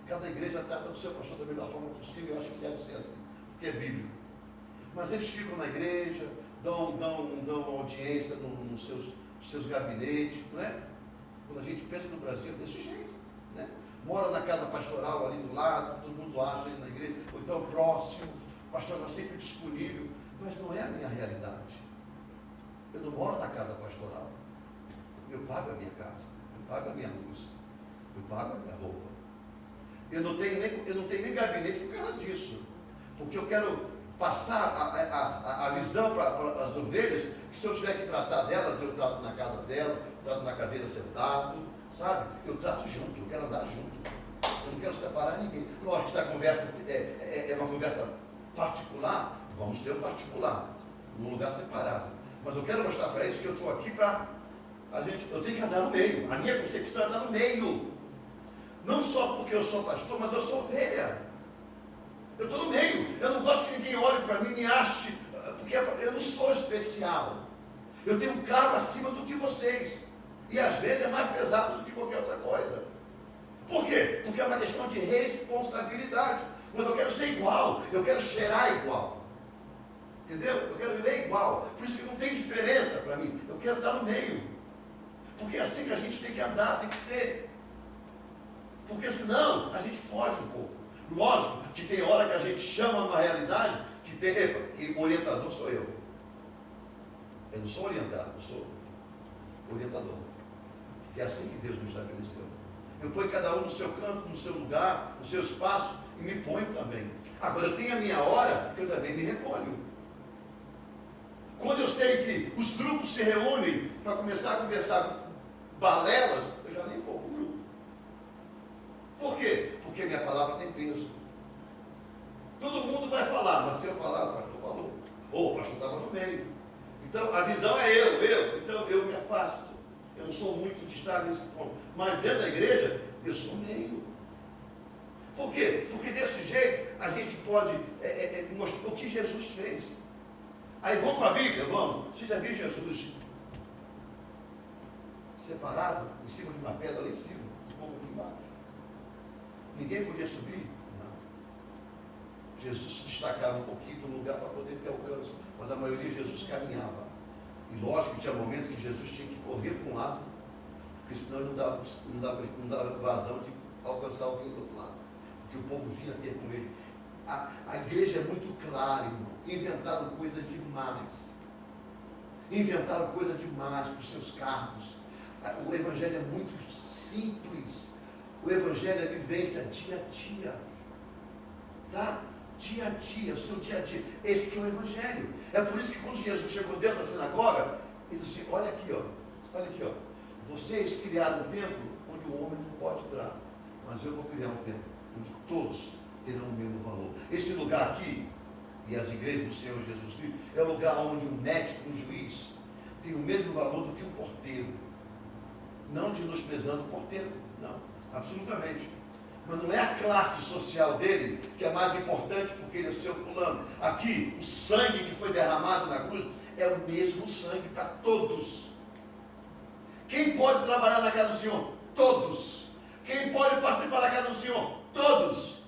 Cada igreja trata do seu pastor da melhor forma possível. Eu acho que deve ser assim, porque é bíblico. Mas eles ficam na igreja, dão audiência nos seus gabinetes, não é? Quando a gente pensa no Brasil, é desse jeito, né? Mora na casa pastoral ali do lado, todo mundo acha ali na igreja, ou então próximo, o pastor está sempre disponível, mas não é a minha realidade. Eu não moro na casa pastoral. Eu pago a minha casa, eu pago a minha luz, eu pago a minha roupa. Eu não tenho nem gabinete por causa disso, porque eu quero passar a visão para as ovelhas, que se eu tiver que tratar delas, eu trato na casa dela, trato na cadeira sentado, sabe? Eu trato junto, eu quero andar junto. Eu não quero separar ninguém. Lógico que se a conversa é uma conversa particular, vamos ter um particular, num lugar separado. Mas eu quero mostrar para eles que eu estou aqui para eu tenho que andar no meio. A minha concepção é andar no meio. Não só porque eu sou pastor, mas eu sou ovelha. Eu estou no meio. Eu não gosto que ninguém olhe para mim e me ache, porque eu não sou especial. Eu tenho um cargo acima do que vocês. E às vezes é mais pesado do que qualquer outra coisa. Por quê? Porque é uma questão de responsabilidade. Mas eu quero ser igual. Eu quero cheirar igual. Entendeu? Eu quero viver igual. Por isso que não tem diferença para mim. Eu quero estar no meio. Porque é assim que a gente tem que andar, tem que ser. Porque senão a gente foge um pouco. Lógico que tem hora que a gente chama uma realidade que tem, e o orientador sou eu. Eu não sou orientado, eu sou orientador. Porque é assim que Deus me estabeleceu. Eu ponho cada um no seu canto, no seu lugar, no seu espaço, e me ponho também. Agora eu tenho a minha hora, que eu também me recolho. Quando eu sei que os grupos se reúnem para começar a conversar com balelas, eu já nem vou para o grupo. Por quê? Porque minha palavra tem peso. Todo mundo vai falar, mas se eu falar, o pastor falou. Ou o pastor estava no meio. Então a visão é eu. Então eu me afasto. Eu não sou muito de estar nesse ponto. Mas dentro da igreja, eu sou meio. Por quê? Porque desse jeito a gente pode mostrar o que Jesus fez. Aí vamos para a Bíblia, vamos. Você já viu Jesus separado em cima de uma pedra lá em cima, um pouco de embaixo? Ninguém podia subir? Não. Jesus se destacava um pouquinho do lugar para poder ter alcance, mas a maioria Jesus caminhava. E lógico que tinha momentos que Jesus tinha que correr para um lado, porque senão não dava vazão de alcançar alguém do outro lado. Porque o povo vinha ter com ele. A igreja é muito clara, irmão. Inventaram coisas demais. Inventaram coisa demais para os seus cargos. O evangelho é muito simples. O evangelho é vivência dia a dia. Tá? Dia a dia, o seu dia a dia. Esse que é o evangelho. É por isso que quando Jesus chegou dentro da sinagoga, ele disse assim, olha aqui, ó. Vocês criaram um templo onde o homem não pode entrar. Mas eu vou criar um templo onde todos terão o mesmo valor. Esse lugar aqui, e as igrejas do Senhor Jesus Cristo, é o lugar onde um médico, um juiz, tem o mesmo valor do que um porteiro. Não menosprezando o porteiro, não, absolutamente. Mas não é a classe social dele que é mais importante porque ele é seu fulano. Aqui, o sangue que foi derramado na cruz é o mesmo sangue para todos. Quem pode trabalhar na casa do Senhor? Todos. Quem pode participar da casa do Senhor? Todos.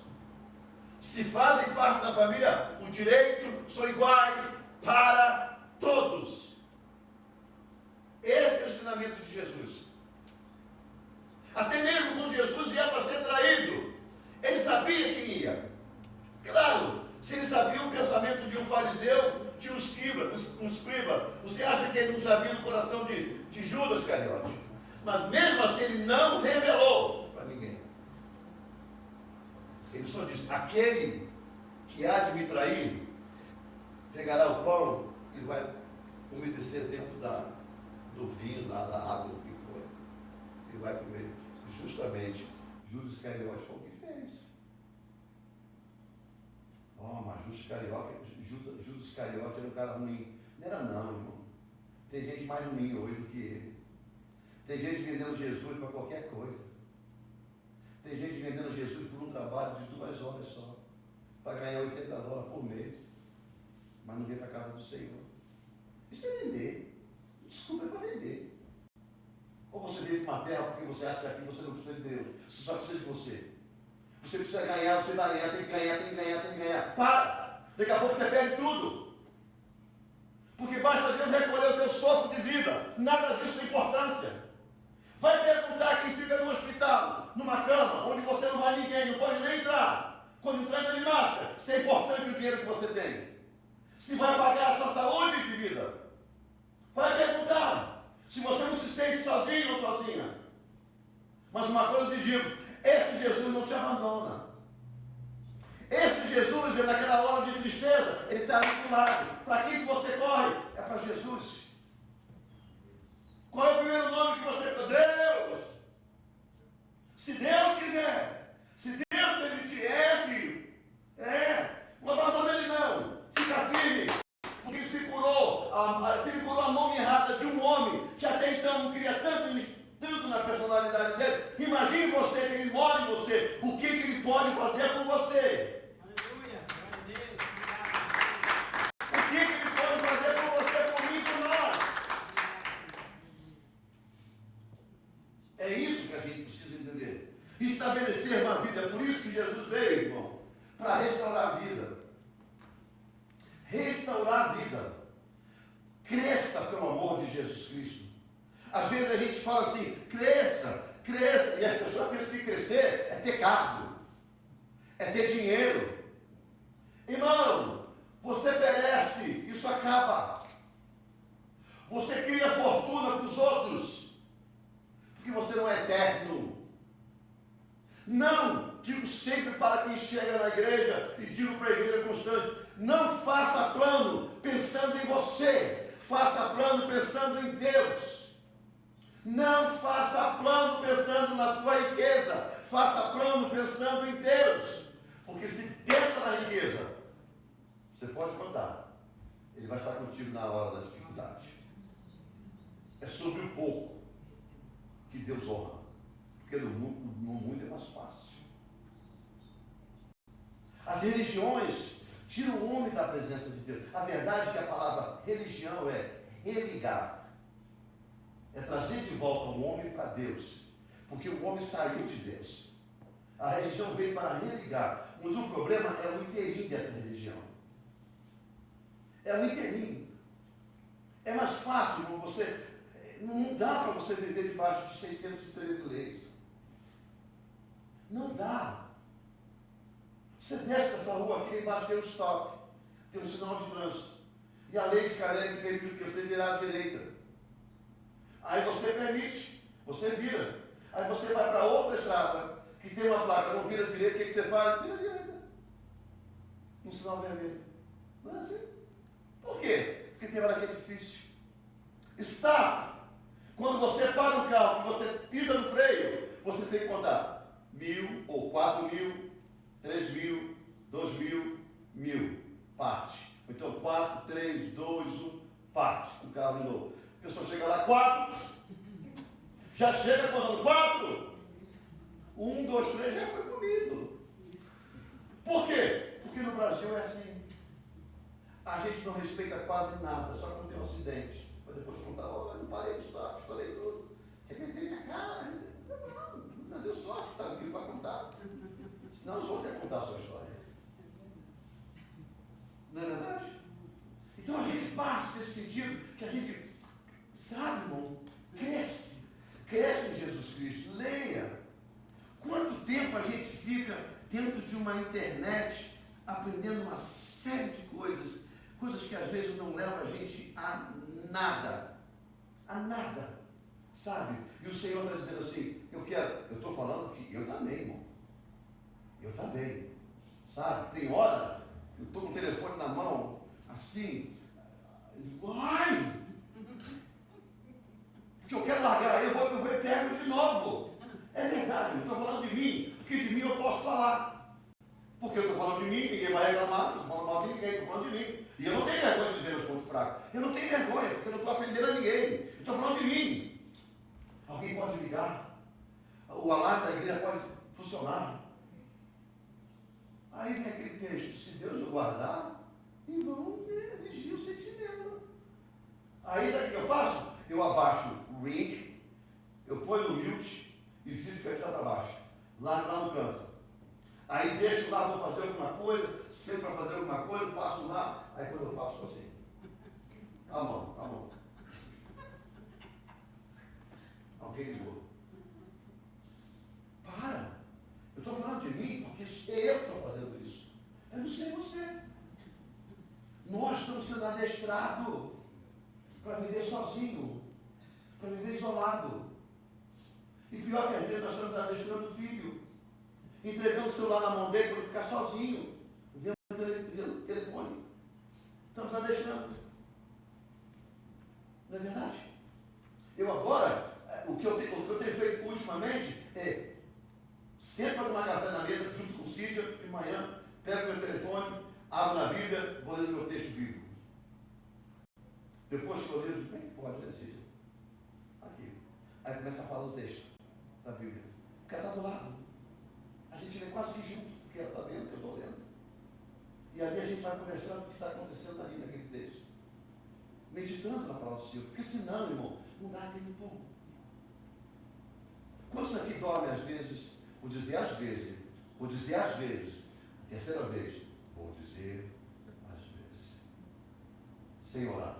Se fazem parte da família, o direito são iguais para todos. Esse é o ensinamento de Jesus. Até mesmo quando Jesus ia para ser traído, ele sabia quem ia. Claro, se ele sabia o pensamento de um fariseu, tinha um escriba. Você acha que ele não sabia do coração de Judas Iscariote? Mas mesmo assim ele não revelou para ninguém. Ele só disse: aquele que há de me trair, pegará o pão e vai umedecer dentro do vinho, da água, o que foi. E vai comer. Justamente, Judas Iscariote foi o que fez. Mas Judas Iscariote era um cara ruim. Não era não, irmão. Tem gente mais ruim hoje do que ele. Tem gente vendendo Jesus para qualquer coisa. Tem gente vendendo Jesus por um trabalho de 2 horas só, para ganhar $80 por mês, mas não vem para a casa do Senhor. Isso é vender. Desculpa, é para vender. Ou você veio para uma terra porque você acha que aqui você não precisa de Deus, você só precisa de você. Você precisa ganhar, você vai ganhar, tem que ganhar. Para! Daqui a pouco você perde tudo. Porque basta Deus recolher o teu sopro de vida. Nada disso tem importância. Vai perguntar quem fica no hospital, numa cama, onde você não vai ninguém, não pode nem entrar. Quando entrar, ele mostra se é importante o dinheiro que você tem. Se vai pagar a sua saúde de vida. Vai perguntar se você não se sente sozinho ou sozinha. Mas uma coisa eu te digo: esse Jesus não te abandona. Esse Jesus, naquela hora de tristeza, ele está ali do lado. Para quem que você corre? É para Jesus. Qual é o primeiro nome que você quer? Deus! Se Deus quiser, se Deus permitir, filho. Não abandona ele não. Fica firme. Porque se curou a mão errada de um homem que até então não queria tanto na personalidade dele. Imagine você, que ele mora em você. O que ele pode fazer com você? Aleluia! O que ele pode fazer com você, por mim, por nós? É isso que a gente precisa entender. Estabelecer uma vida. É por isso que Jesus veio, irmão, para restaurar a vida. Restaurar a vida. Cresça pelo amor de Jesus Cristo. Às vezes a gente fala assim: cresça, e a pessoa pensa que crescer é ter cargo, é ter dinheiro. Irmão, você perece, isso acaba. Você cria fortuna para os outros, porque você não é eterno. Não, digo sempre para quem chega na igreja e digo para a igreja constante: não faça plano pensando em você, faça plano pensando em Deus. Não faça plano pensando na sua riqueza, faça plano pensando em Deus. Porque se Deus está na riqueza, você pode contar, Ele vai estar contigo na hora da dificuldade. É sobre o pouco que Deus honra, porque no mundo é mais fácil. As religiões tiram o homem da presença de Deus. A verdade é que a palavra religião é religar. É trazer de volta o homem para Deus. Porque o homem saiu de Deus. A religião veio para religar. Mas o problema é o inteirinho dessa religião. É o inteirinho. É mais fácil, você. Não dá para você viver debaixo de 613 leis. Não dá. Você desce dessa rua aqui, embaixo tem um stop. Tem um sinal de trânsito. E a lei de Caleb permite que você virar à direita. Aí você permite, você vira. Aí você vai para outra estrada, que tem uma placa, não vira direita, o que você faz? Vira direita. Um sinal vermelho. Não é assim? Por quê? Porque tem hora que é difícil. Stop. Quando você para um carro, que você pisa no freio, você tem que contar 1.000 ou 4.000, 3.000, 2.000, 1.000. Parte. Então 4, 3, 2, 1, parte. O carro de novo. A pessoa chega lá, 4. Já chega contando 4. 1, 2, 3, já foi comido. Por quê? Porque no Brasil é assim. A gente não respeita quase nada, só quando tem um acidente. Para depois contar: olha, não parei de stop, estourei tudo. Arrebentei minha cara. Não deu sorte, está aqui para contar. Senão os outros iam contar a sua história. Não é verdade? Então a gente parte desse sentido que a gente, sabe, irmão, cresce em Jesus Cristo. Leia. Quanto tempo a gente fica dentro de uma internet aprendendo uma série de coisas, coisas que às vezes não levam a gente a nada, sabe? E o Senhor está dizendo assim, eu estou falando que eu também, irmão, eu também, sabe? Tem hora, eu estou com o telefone na mão, assim, eu digo, ai, porque eu quero largar, eu vou e pego de novo. É verdade, eu estou falando de mim, porque de mim eu posso falar. Porque eu estou falando de mim, ninguém vai reclamar, não estou falando mal de ninguém, estou falando de mim. E eu não tenho vergonha de dizer meus pontos fracos. Eu não tenho vergonha, porque eu não estou ofendendo a ninguém. Eu estou falando de mim. Alguém pode ligar. O alarme da igreja pode funcionar. Aí vem aquele texto, se Deus não guardar, em vão vigia o sentinela. Aí sabe o que eu faço? Eu abaixo o ring, eu ponho no mute e fico de cabeça para baixo. Lá no canto. Aí deixo lá, vou fazer alguma coisa, sempre para fazer alguma coisa, passo lá, aí quando eu faço assim, a mão. Alguém ligou. Para! Eu estou falando de mim porque eu estou fazendo isso. Eu não sei você. Nós estamos sendo adestrados para viver sozinho, para viver isolado. E pior que às vezes nós estamos adestrando o filho. Entregando o celular na mão dele para ele ficar sozinho, vendo o telefone. Estamos adestrando. Não é verdade? Eu agora, o que eu tenho feito ultimamente é sempre para tomar café na mesa, junto com o Cídia, de manhã, pego meu telefone, abro na Bíblia, vou lendo meu texto bíblico. Depois que eu leio, eu digo, como é que pode, né, Cídia? Aqui. Aí começa a falar do texto da Bíblia. Porque ela está do lado. A gente lê quase que junto, porque ela está vendo o que eu estou lendo. E ali a gente vai conversando o que está acontecendo ali naquele texto. Meditando na palavra do Senhor. Porque senão, irmão, não dá tempo. Quantos aqui dormem às vezes? Vou dizer às vezes. A terceira vez. Vou dizer às vezes. Sem orar.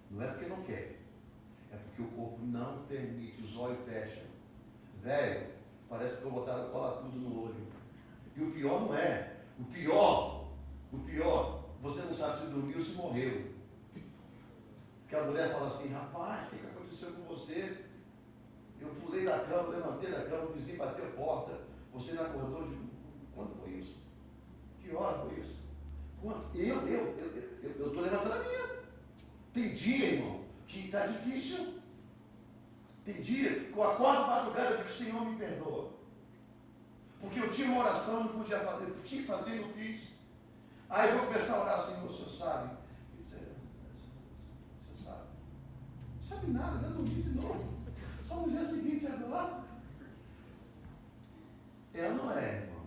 Não é porque não quer. É porque o corpo não permite. Os olhos fecham. Velho, parece que botaram cola tudo no olho. E o pior não é. O pior, você não sabe se dormiu ou se morreu. Que a mulher fala assim, rapaz, o que aconteceu com você? Eu pulei da cama, levantei da cama, o vizinho bateu a porta, você não acordou? Quando foi isso? Que hora foi isso? Quando? Eu estou levantando a minha. Tem dia, irmão, que está difícil. Tem dia que eu acordo madrugada e digo, Senhor, me perdoa. Porque eu tinha uma oração, não podia fazer, eu tinha que fazer e não fiz. Aí eu vou começar a orar, Senhor, o Senhor sabe. O Senhor sabe. Não sabe nada, eu dormi de novo. Só no dia seguinte agora. É ou não é, irmão?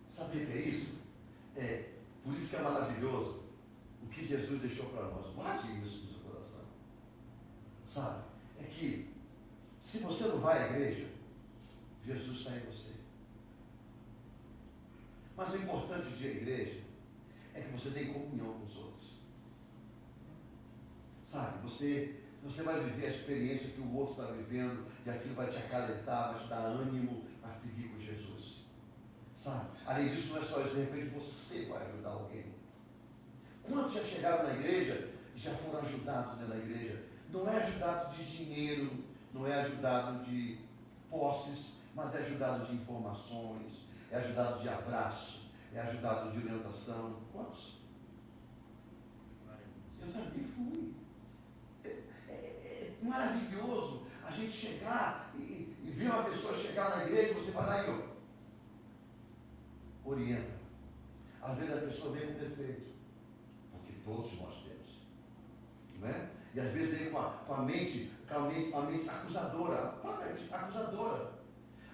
Sabe o que é isso? É, por isso que é maravilhoso o que Jesus deixou para nós. Guarde isso no seu coração. Sabe? É que, se você não vai à igreja, Jesus está em você. Mas o importante de ir à igreja é que você tem comunhão com os outros. Sabe? Você vai viver a experiência que o outro está vivendo e aquilo vai te acalentar, vai te dar ânimo a seguir com Jesus. Sabe? Além disso, não é só isso, de repente você vai ajudar alguém. Quantos já chegaram na igreja e já foram ajudados na igreja? Não é ajudado de dinheiro, não é ajudado de posses, mas é ajudado de informações, é ajudado de abraço, é ajudado de orientação. Quantos? Eu também fui. É maravilhoso a gente chegar e ver uma pessoa chegar na igreja e você vai lá e orienta. Às vezes a pessoa vem com defeito, porque todos nós temos. Não é? E às vezes vem com a mente acusadora, acusadora.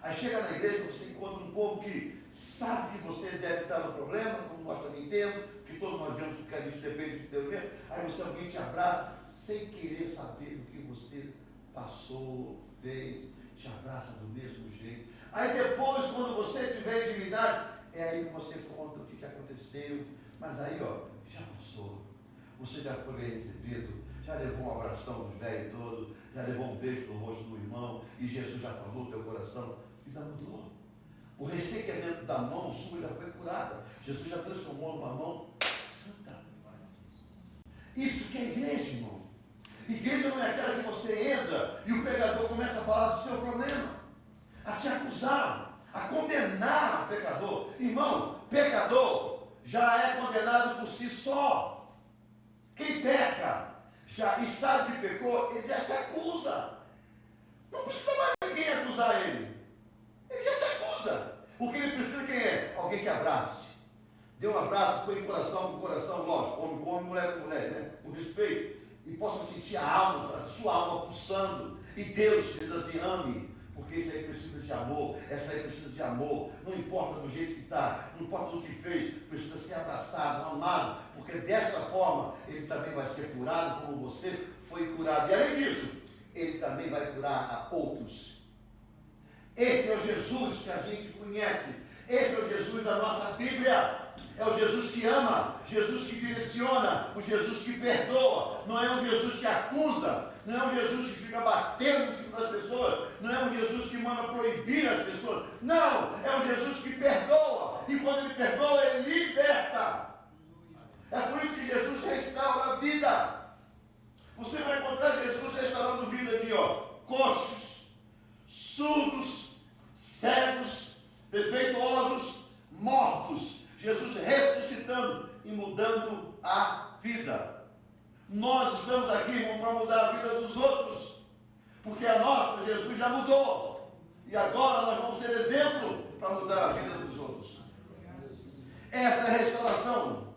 Aí chega na igreja, você encontra um povo que sabe que você deve estar no problema, como nós também temos, que todos nós vemos que a gente depende de Deus mesmo. Aí você alguém te abraça, sem querer saber do que você passou, fez, te abraça do mesmo jeito. Aí depois, quando você tiver intimidade, é aí que você conta o que aconteceu. Mas aí, já passou. Você já foi bem recebido, já levou um abração dos velhos todos, já levou um beijo no rosto do irmão, e Jesus já falou no teu coração, vida mudou. O ressequimento da mão sua já foi curada. Jesus já transformou numa mão santa. Isso que é igreja, irmão. Igreja não é aquela que você entra e o pregador começa a falar do seu problema, a te acusar, a condenar o pecador. Irmão, pecador já é condenado por si só. Quem peca já e sabe que pecou, ele já se acusa. Não precisa mais ninguém acusar ele. Ele já se acusa. O que ele precisa quem é? Alguém que abrace. Dê um abraço, põe coração com coração, lógico, homem com homem, mulher com mulher, né? Com respeito. E possa sentir a alma, a sua alma pulsando. E Deus diz assim, ame. Porque esse aí precisa de amor, essa aí precisa de amor. Não importa do jeito que está, não importa do que fez, precisa ser abraçado, amado. Porque desta forma, ele também vai ser curado como você foi curado. E além disso, ele também vai curar a outros. Esse é o Jesus que a gente conhece. Esse é o Jesus da nossa Bíblia. É o Jesus que ama, Jesus que direciona, o Jesus que perdoa. Não é um Jesus que acusa, não é um Jesus que fica batendo em cima das pessoas, não é um Jesus que manda proibir as pessoas. Não, é um Jesus que perdoa. E quando ele perdoa, ele liberta. É por isso que Jesus restaura a vida. Você vai encontrar Jesus restaurando vida de coxos, surdos, cegos, defeituosos, mortos. Jesus ressuscitando e mudando a vida. Nós estamos aqui, irmão, para mudar a vida dos outros. Porque a nossa, Jesus já mudou. E agora nós vamos ser exemplo para mudar a vida dos outros. Essa é a restauração.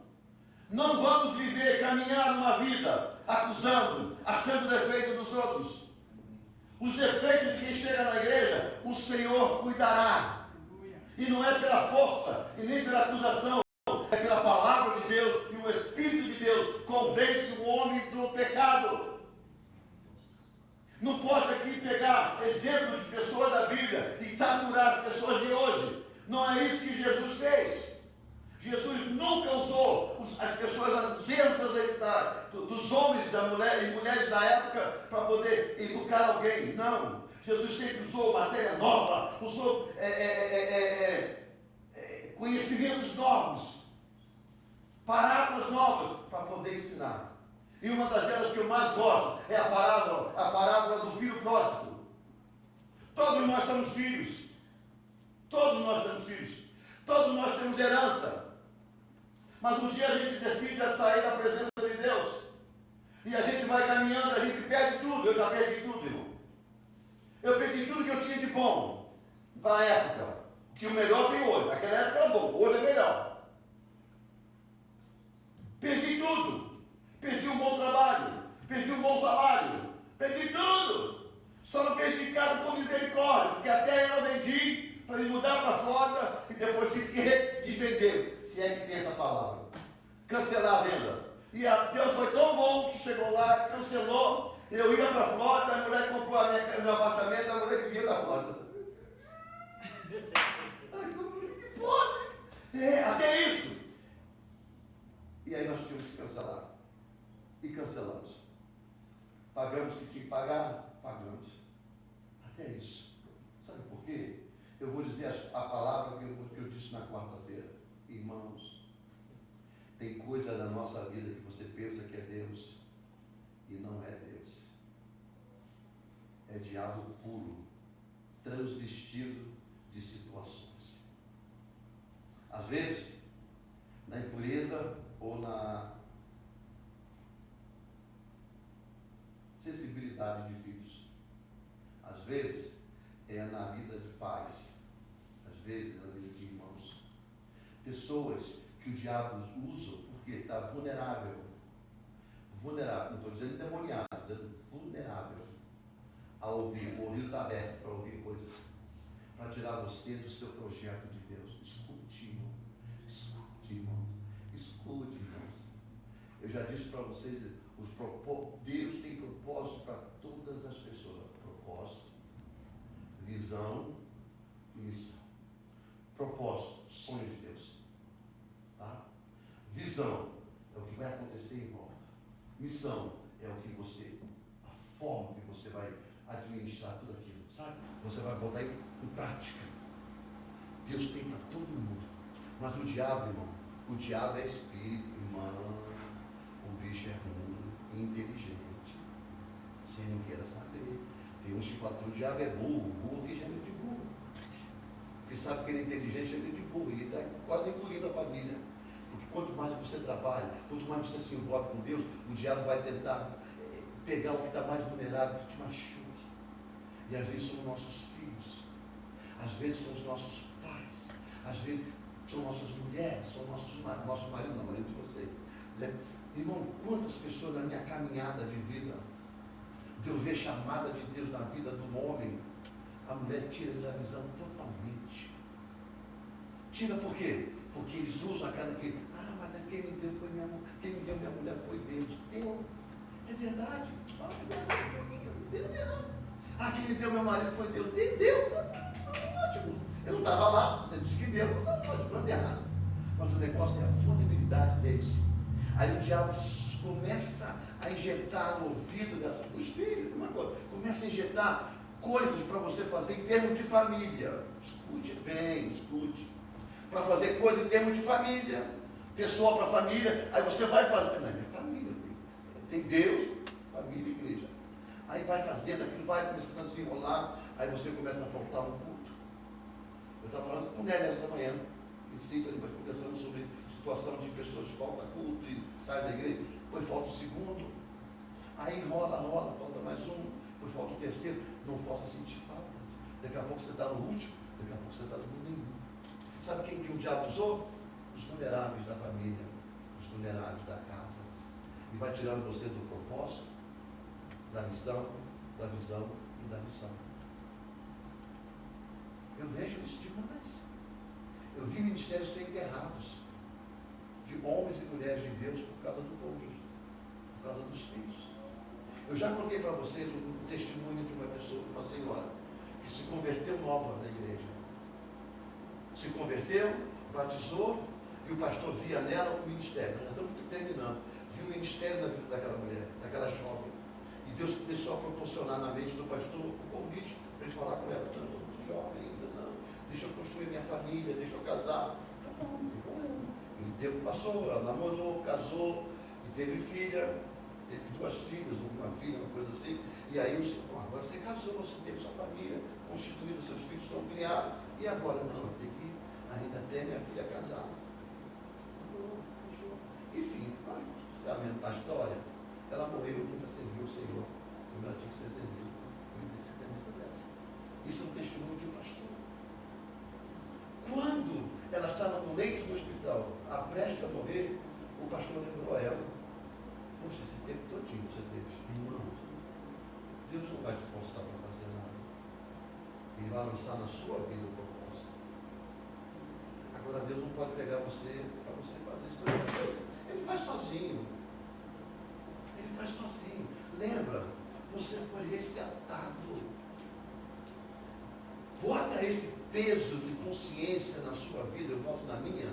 Não vamos viver, caminhar uma vida acusando, achando defeito dos outros. Os defeitos de quem chega na igreja, o Senhor cuidará. E não é pela força e nem pela acusação, é pela palavra de Deus, e o Espírito de Deus convence o homem do pecado. Não pode aqui pegar exemplos de pessoas da Bíblia e saturar as pessoas de hoje. Não é isso que Jesus fez. Jesus nunca usou as pessoas azedas dos homens e mulheres da época para poder educar alguém. Não. Jesus sempre usou matéria nova, usou conhecimentos novos, parábolas novas para poder ensinar. E uma das delas que eu mais gosto é a parábola do filho pródigo. Todos nós temos filhos. Todos nós temos filhos. Todos nós temos herança. Mas um dia a gente decide sair da presença de Deus. E a gente vai caminhando, a gente perde tudo. Eu já perdi tudo, irmão. Eu perdi tudo que eu tinha de bom para a época. Que o melhor tem hoje. Naquela época era bom, hoje é melhor. Perdi tudo. Perdi um bom trabalho. Perdi um bom salário. Perdi tudo. Só não perdi casa por misericórdia. Porque até eu vendi para me mudar para fora e depois tive que desvender. Se é que tem essa palavra. Cancelar a venda. E Deus foi tão bom que chegou lá, cancelou. Eu ia para a Flórida, a mulher comprou meu apartamento, a mulher vivia da Flórida. Que pode? Até isso. E aí nós tínhamos que cancelar. E cancelamos. Pagamos o que tinha que pagar? Pagamos. Até isso. Sabe por quê? Eu vou dizer a palavra que eu disse na quarta-feira. Irmãos, tem coisa na nossa vida que você pensa que é Deus e não é Deus. É diabo puro, transvestido de situações. Às vezes, na impureza ou na sensibilidade de filhos. Às vezes, é na vida de pais. Às vezes, na vida de irmãos. Pessoas que o diabo usa porque está vulnerável. Vulnerável, não estou dizendo endemoniado, estou dizendo vulnerável. A ouvir, o ouvido está aberto para ouvir coisas. Para tirar você do seu projeto de Deus. Escute, irmão. Escute, irmão. Escute, irmãos. Eu já disse para vocês, Deus tem propósito para todas as pessoas. Propósito, visão e missão. Propósito, sonho de Deus. Tá? Visão é o que vai acontecer em volta. Missão é o que a forma que você vai administrar tudo aquilo, sabe? Você vai botar em prática. Deus tem para todo mundo. Mas o diabo, irmão, o diabo é espírito, irmão. O bicho é ruim, inteligente. Você não queira saber. Tem uns que falam assim, o diabo é burro, burro que chama de burro. Porque sabe que ele é inteligente, chama de burro. E ele está quase incluindo a família. Porque quanto mais você trabalha, quanto mais você se envolve com Deus, o diabo vai tentar pegar o que está mais vulnerável, que te machuque. E às vezes são nossos filhos, às vezes são os nossos pais, às vezes são nossas mulheres, são nosso marido, não, marido de você. Irmão, quantas pessoas na minha caminhada de vida, Deus vê chamada de Deus na vida do homem, a mulher tira da visão totalmente. Tira por quê? Porque eles usam aquela que, mas quem me deu foi minha mulher, quem me deu minha mulher foi Deus. Deu. É verdade. Quem me deu meu marido foi Deus. Deu. Ótimo. Eu não estava lá, você disse que deu, não pode pronto errado. Mas o negócio é a vulnerabilidade deles. Aí o diabo começa a injetar no ouvido dos filhos, uma coisa, começa a injetar coisas para você fazer em termos de família. Escute bem, escute. Para fazer coisa em termos de família. Pessoa para família, aí você vai fazer. Não, é minha família. Tem Deus, família e igreja. Aí vai fazendo, aquilo vai começando a se enrolar, aí você começa a faltar um culto. Eu estava falando com o Nélia essa manhã, e sempre depois conversando sobre situação de pessoas que falta culto e sai da igreja, depois falta o segundo, aí rola, falta mais um, depois falta o terceiro, não possa sentir falta. Daqui a pouco você está no último, daqui a pouco você está no nenhum. Sabe quem que o diabo usou? Os vulneráveis da família, os vulneráveis da casa. E vai tirando você do propósito, da missão, da visão e da missão. Eu vejo isso demais. Eu vi ministérios ser enterrados de homens e mulheres de Deus por causa do cônjuge, por causa dos filhos. Eu já contei para vocês um testemunho de uma pessoa, uma senhora, que se converteu nova na igreja. Se converteu, batizou, e o pastor via nela o ministério. Nós já estamos terminando. Viu o ministério na vida daquela mulher, daquela jovem. E Deus começou a proporcionar na mente do pastor o convite para ele falar com ela. Não, estou muito jovem ainda, não. Deixa eu construir minha família, deixa eu casar. Tá bom, não tem problema. E o tempo passou, ela namorou, casou, e teve filha, teve 2 filhas, uma filha, uma coisa assim. E aí o senhor, agora você casou, você teve sua família constituída, seus filhos estão criados. E agora? Não, tem que ainda até minha filha casar. Enfim, sabe a história? Ela morreu, nunca serviu o Senhor, como ela tinha que ser servida. Isso é um testemunho de um pastor. Quando ela estava no leito do hospital, a prestes a morrer, o pastor lembrou a ela: poxa, esse tempo todinho você teve, irmão, Deus não vai te forçar para fazer nada. Ele vai lançar na sua vida o propósito. Agora Deus não pode pegar você para você fazer isso. Ele faz sozinho. Ele faz sozinho. Lembra? Você foi resgatado. Bota esse peso de consciência na sua vida, eu boto na minha.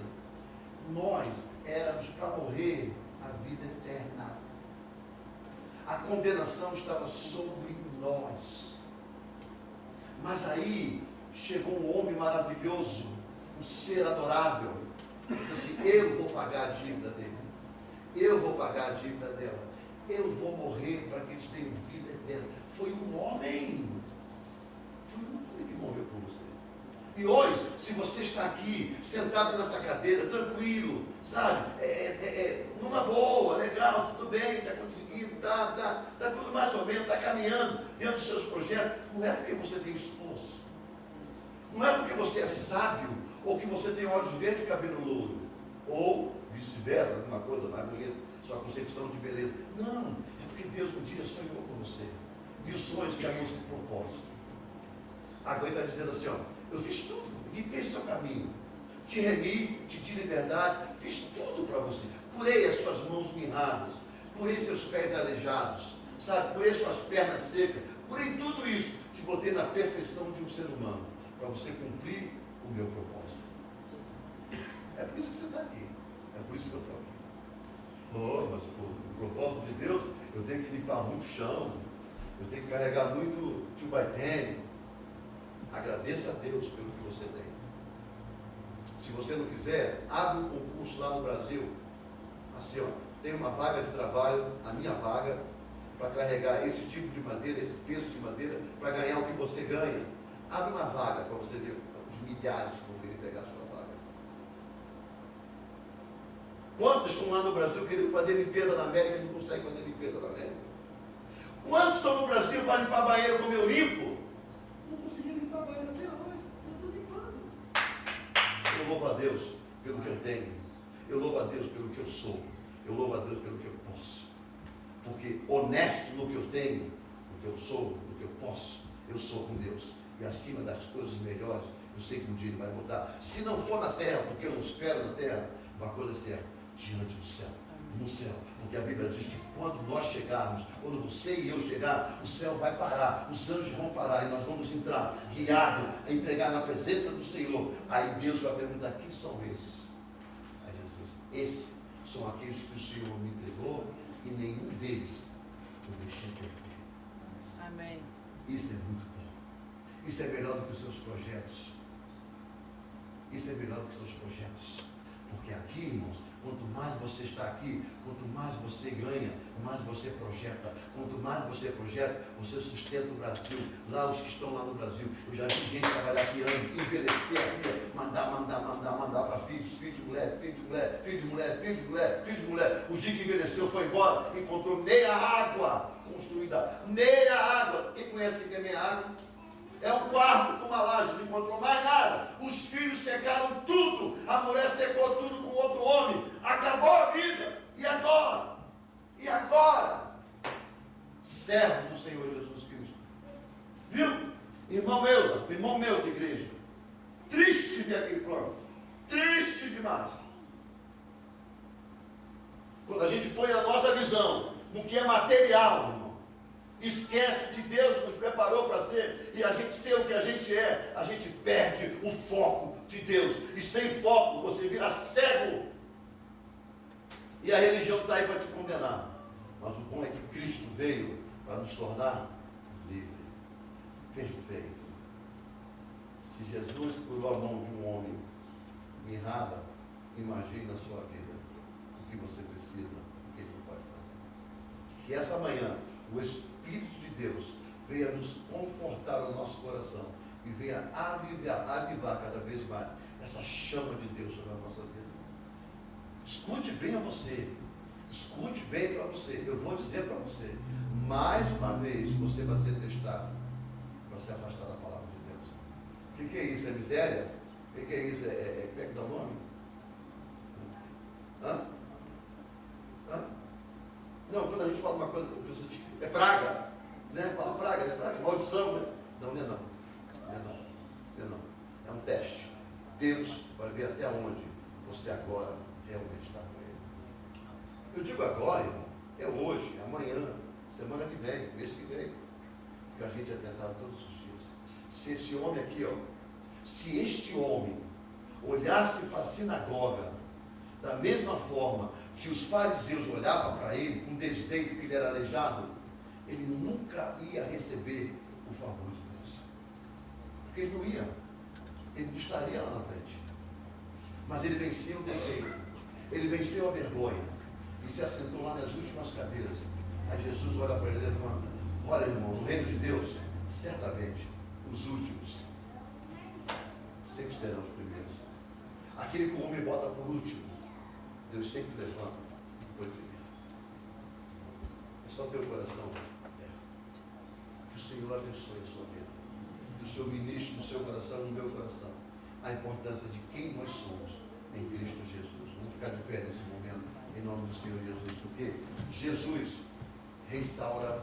Nós éramos para morrer a vida eterna. A condenação estava sobre nós. Mas aí chegou um homem maravilhoso, um ser adorável. Disse assim: eu vou pagar a dívida dele. Eu vou pagar a dívida dela. Eu vou morrer para que eles tenham vida eterna. Foi um homem. Foi um homem que morreu por você. E hoje, se você está aqui, sentado nessa cadeira, tranquilo, sabe? Numa boa, legal, tudo bem, está conseguindo, está tudo mais ou menos, está caminhando dentro dos seus projetos. Não é porque você tem esforço. Não é porque você é sábio, ou que você tem olhos verdes e cabelo louro. Ou vice-versa, alguma coisa mais bonita, sua concepção de beleza. Não, é porque Deus um dia sonhou com você. E os sonhos que esse propósito. Agora ele está dizendo assim, ó: eu fiz tudo, limpei seu caminho, te remi, te di liberdade, fiz tudo para você. Curei as suas mãos mirradas, curei seus pés aleijados, sabe? Curei suas pernas secas, curei tudo isso. Te botei na perfeição de um ser humano, para você cumprir o meu propósito. É por isso que você está aqui. É por isso que eu estou aqui. Oh, mas o propósito de Deus, eu tenho que limpar muito chão, eu tenho que carregar muito tio Baitene. Agradeça a Deus pelo que você tem. Se você não quiser, abre um concurso lá no Brasil. Assim, ó, tem uma vaga de trabalho, a minha vaga, para carregar esse tipo de madeira, esse peso de madeira, para ganhar o que você ganha. Abre uma vaga para você ver os milhares que vão querer pegar a sua vaga. Quantos estão lá no Brasil querendo fazer limpeza na América e não conseguem fazer limpeza na América? Quantos estão no Brasil para limpar a banheira como eu limpo? Não consegui limpar a banheira até agora, eu estou limpando. Eu louvo a Deus pelo que eu tenho. Eu louvo a Deus pelo que eu sou. Eu louvo a Deus pelo que eu posso. Porque honesto no que eu tenho, no que eu sou, no que eu posso, eu sou com Deus. E acima das coisas melhores, eu sei que um dia Ele vai mudar. Se não for na terra, porque eu não espero na terra, uma coisa é certa, diante do céu. No céu, porque a Bíblia diz que quando nós chegarmos, quando você e eu chegar, o céu vai parar, os anjos vão parar e nós vamos entrar, guiado, a entregar na presença do Senhor. Aí Deus vai perguntar: quem são esses? Aí Jesus diz: esses são aqueles que o Senhor me entregou e nenhum deles eu deixei perder. Amém. Isso é muito bom. Isso é melhor do que os seus projetos. Isso é melhor do que os seus projetos. Porque aqui, irmãos, quanto mais você está aqui, quanto mais você ganha, mais você projeta. Quanto mais você projeta, você sustenta o Brasil. Lá os que estão lá no Brasil, eu já vi gente trabalhar aqui anos, envelhecer aqui, mandar para filhos, filho de mulher, filho de mulher, filho de mulher, filho de mulher, filho de mulher. O dia que envelheceu foi embora, encontrou meia água construída, meia água. Quem conhece o que é meia água? É um quarto com uma laje, não encontrou mais nada. Os filhos secaram tudo, a mulher secou tudo com outro homem. Acabou a vida. E agora? E agora? Servos do Senhor Jesus Cristo. Viu? Irmão meu de igreja. Triste ver aquele plano. Triste demais. Quando a gente põe a nossa visão no que é material, irmão, esquece que Deus nos preparou para ser, e a gente ser o que a gente é, a gente perde o foco de Deus, e sem foco você vira cego, e a religião está aí para te condenar. Mas o bom é que Cristo veio para nos tornar livres, perfeito. Se Jesus curou a mão de um homem mirrada, imagine na sua vida o que você precisa, o que Ele pode fazer. Que essa manhã o Espírito de Deus venha nos confortar o nosso coração e venha avivar cada vez mais essa chama de Deus sobre a nossa vida. Escute bem a você, escute bem para você. Eu vou dizer para você, mais uma vez você vai ser testado para se afastar da palavra de Deus. O que é isso? É miséria? O que é isso? Como é que dá o nome? Não, quando a gente fala uma coisa, a pessoa diz que é praga, né? Fala praga, né? Praga, maldição, né? Não, não é não. Não é não. Não é não. É um teste. Deus vai ver até onde você agora realmente está com Ele. Eu digo agora, irmão, é hoje, é amanhã, semana que vem, mês que vem, que a gente é tentado todos os dias. Se esse homem aqui, ó, se este homem olhasse para a sinagoga da mesma forma que os fariseus olhavam para ele com desdém porque ele era aleijado, ele nunca ia receber o favor de Deus. Porque ele não ia, ele não estaria lá na frente. Mas ele venceu o defeito, ele venceu a vergonha e se assentou lá nas últimas cadeiras. Aí Jesus olha para ele e levanta: olha, irmão, no reino de Deus, certamente os últimos sempre serão os primeiros. Aquele que o homem bota por último, Deus sempre levanta depois de mim. É só teu coração. Que o Senhor abençoe a sua vida. Que o Senhor ministre no seu coração e no meu coração a importância de quem nós somos em Cristo Jesus. Vamos ficar de pé nesse momento, em nome do Senhor Jesus, porque Jesus restaura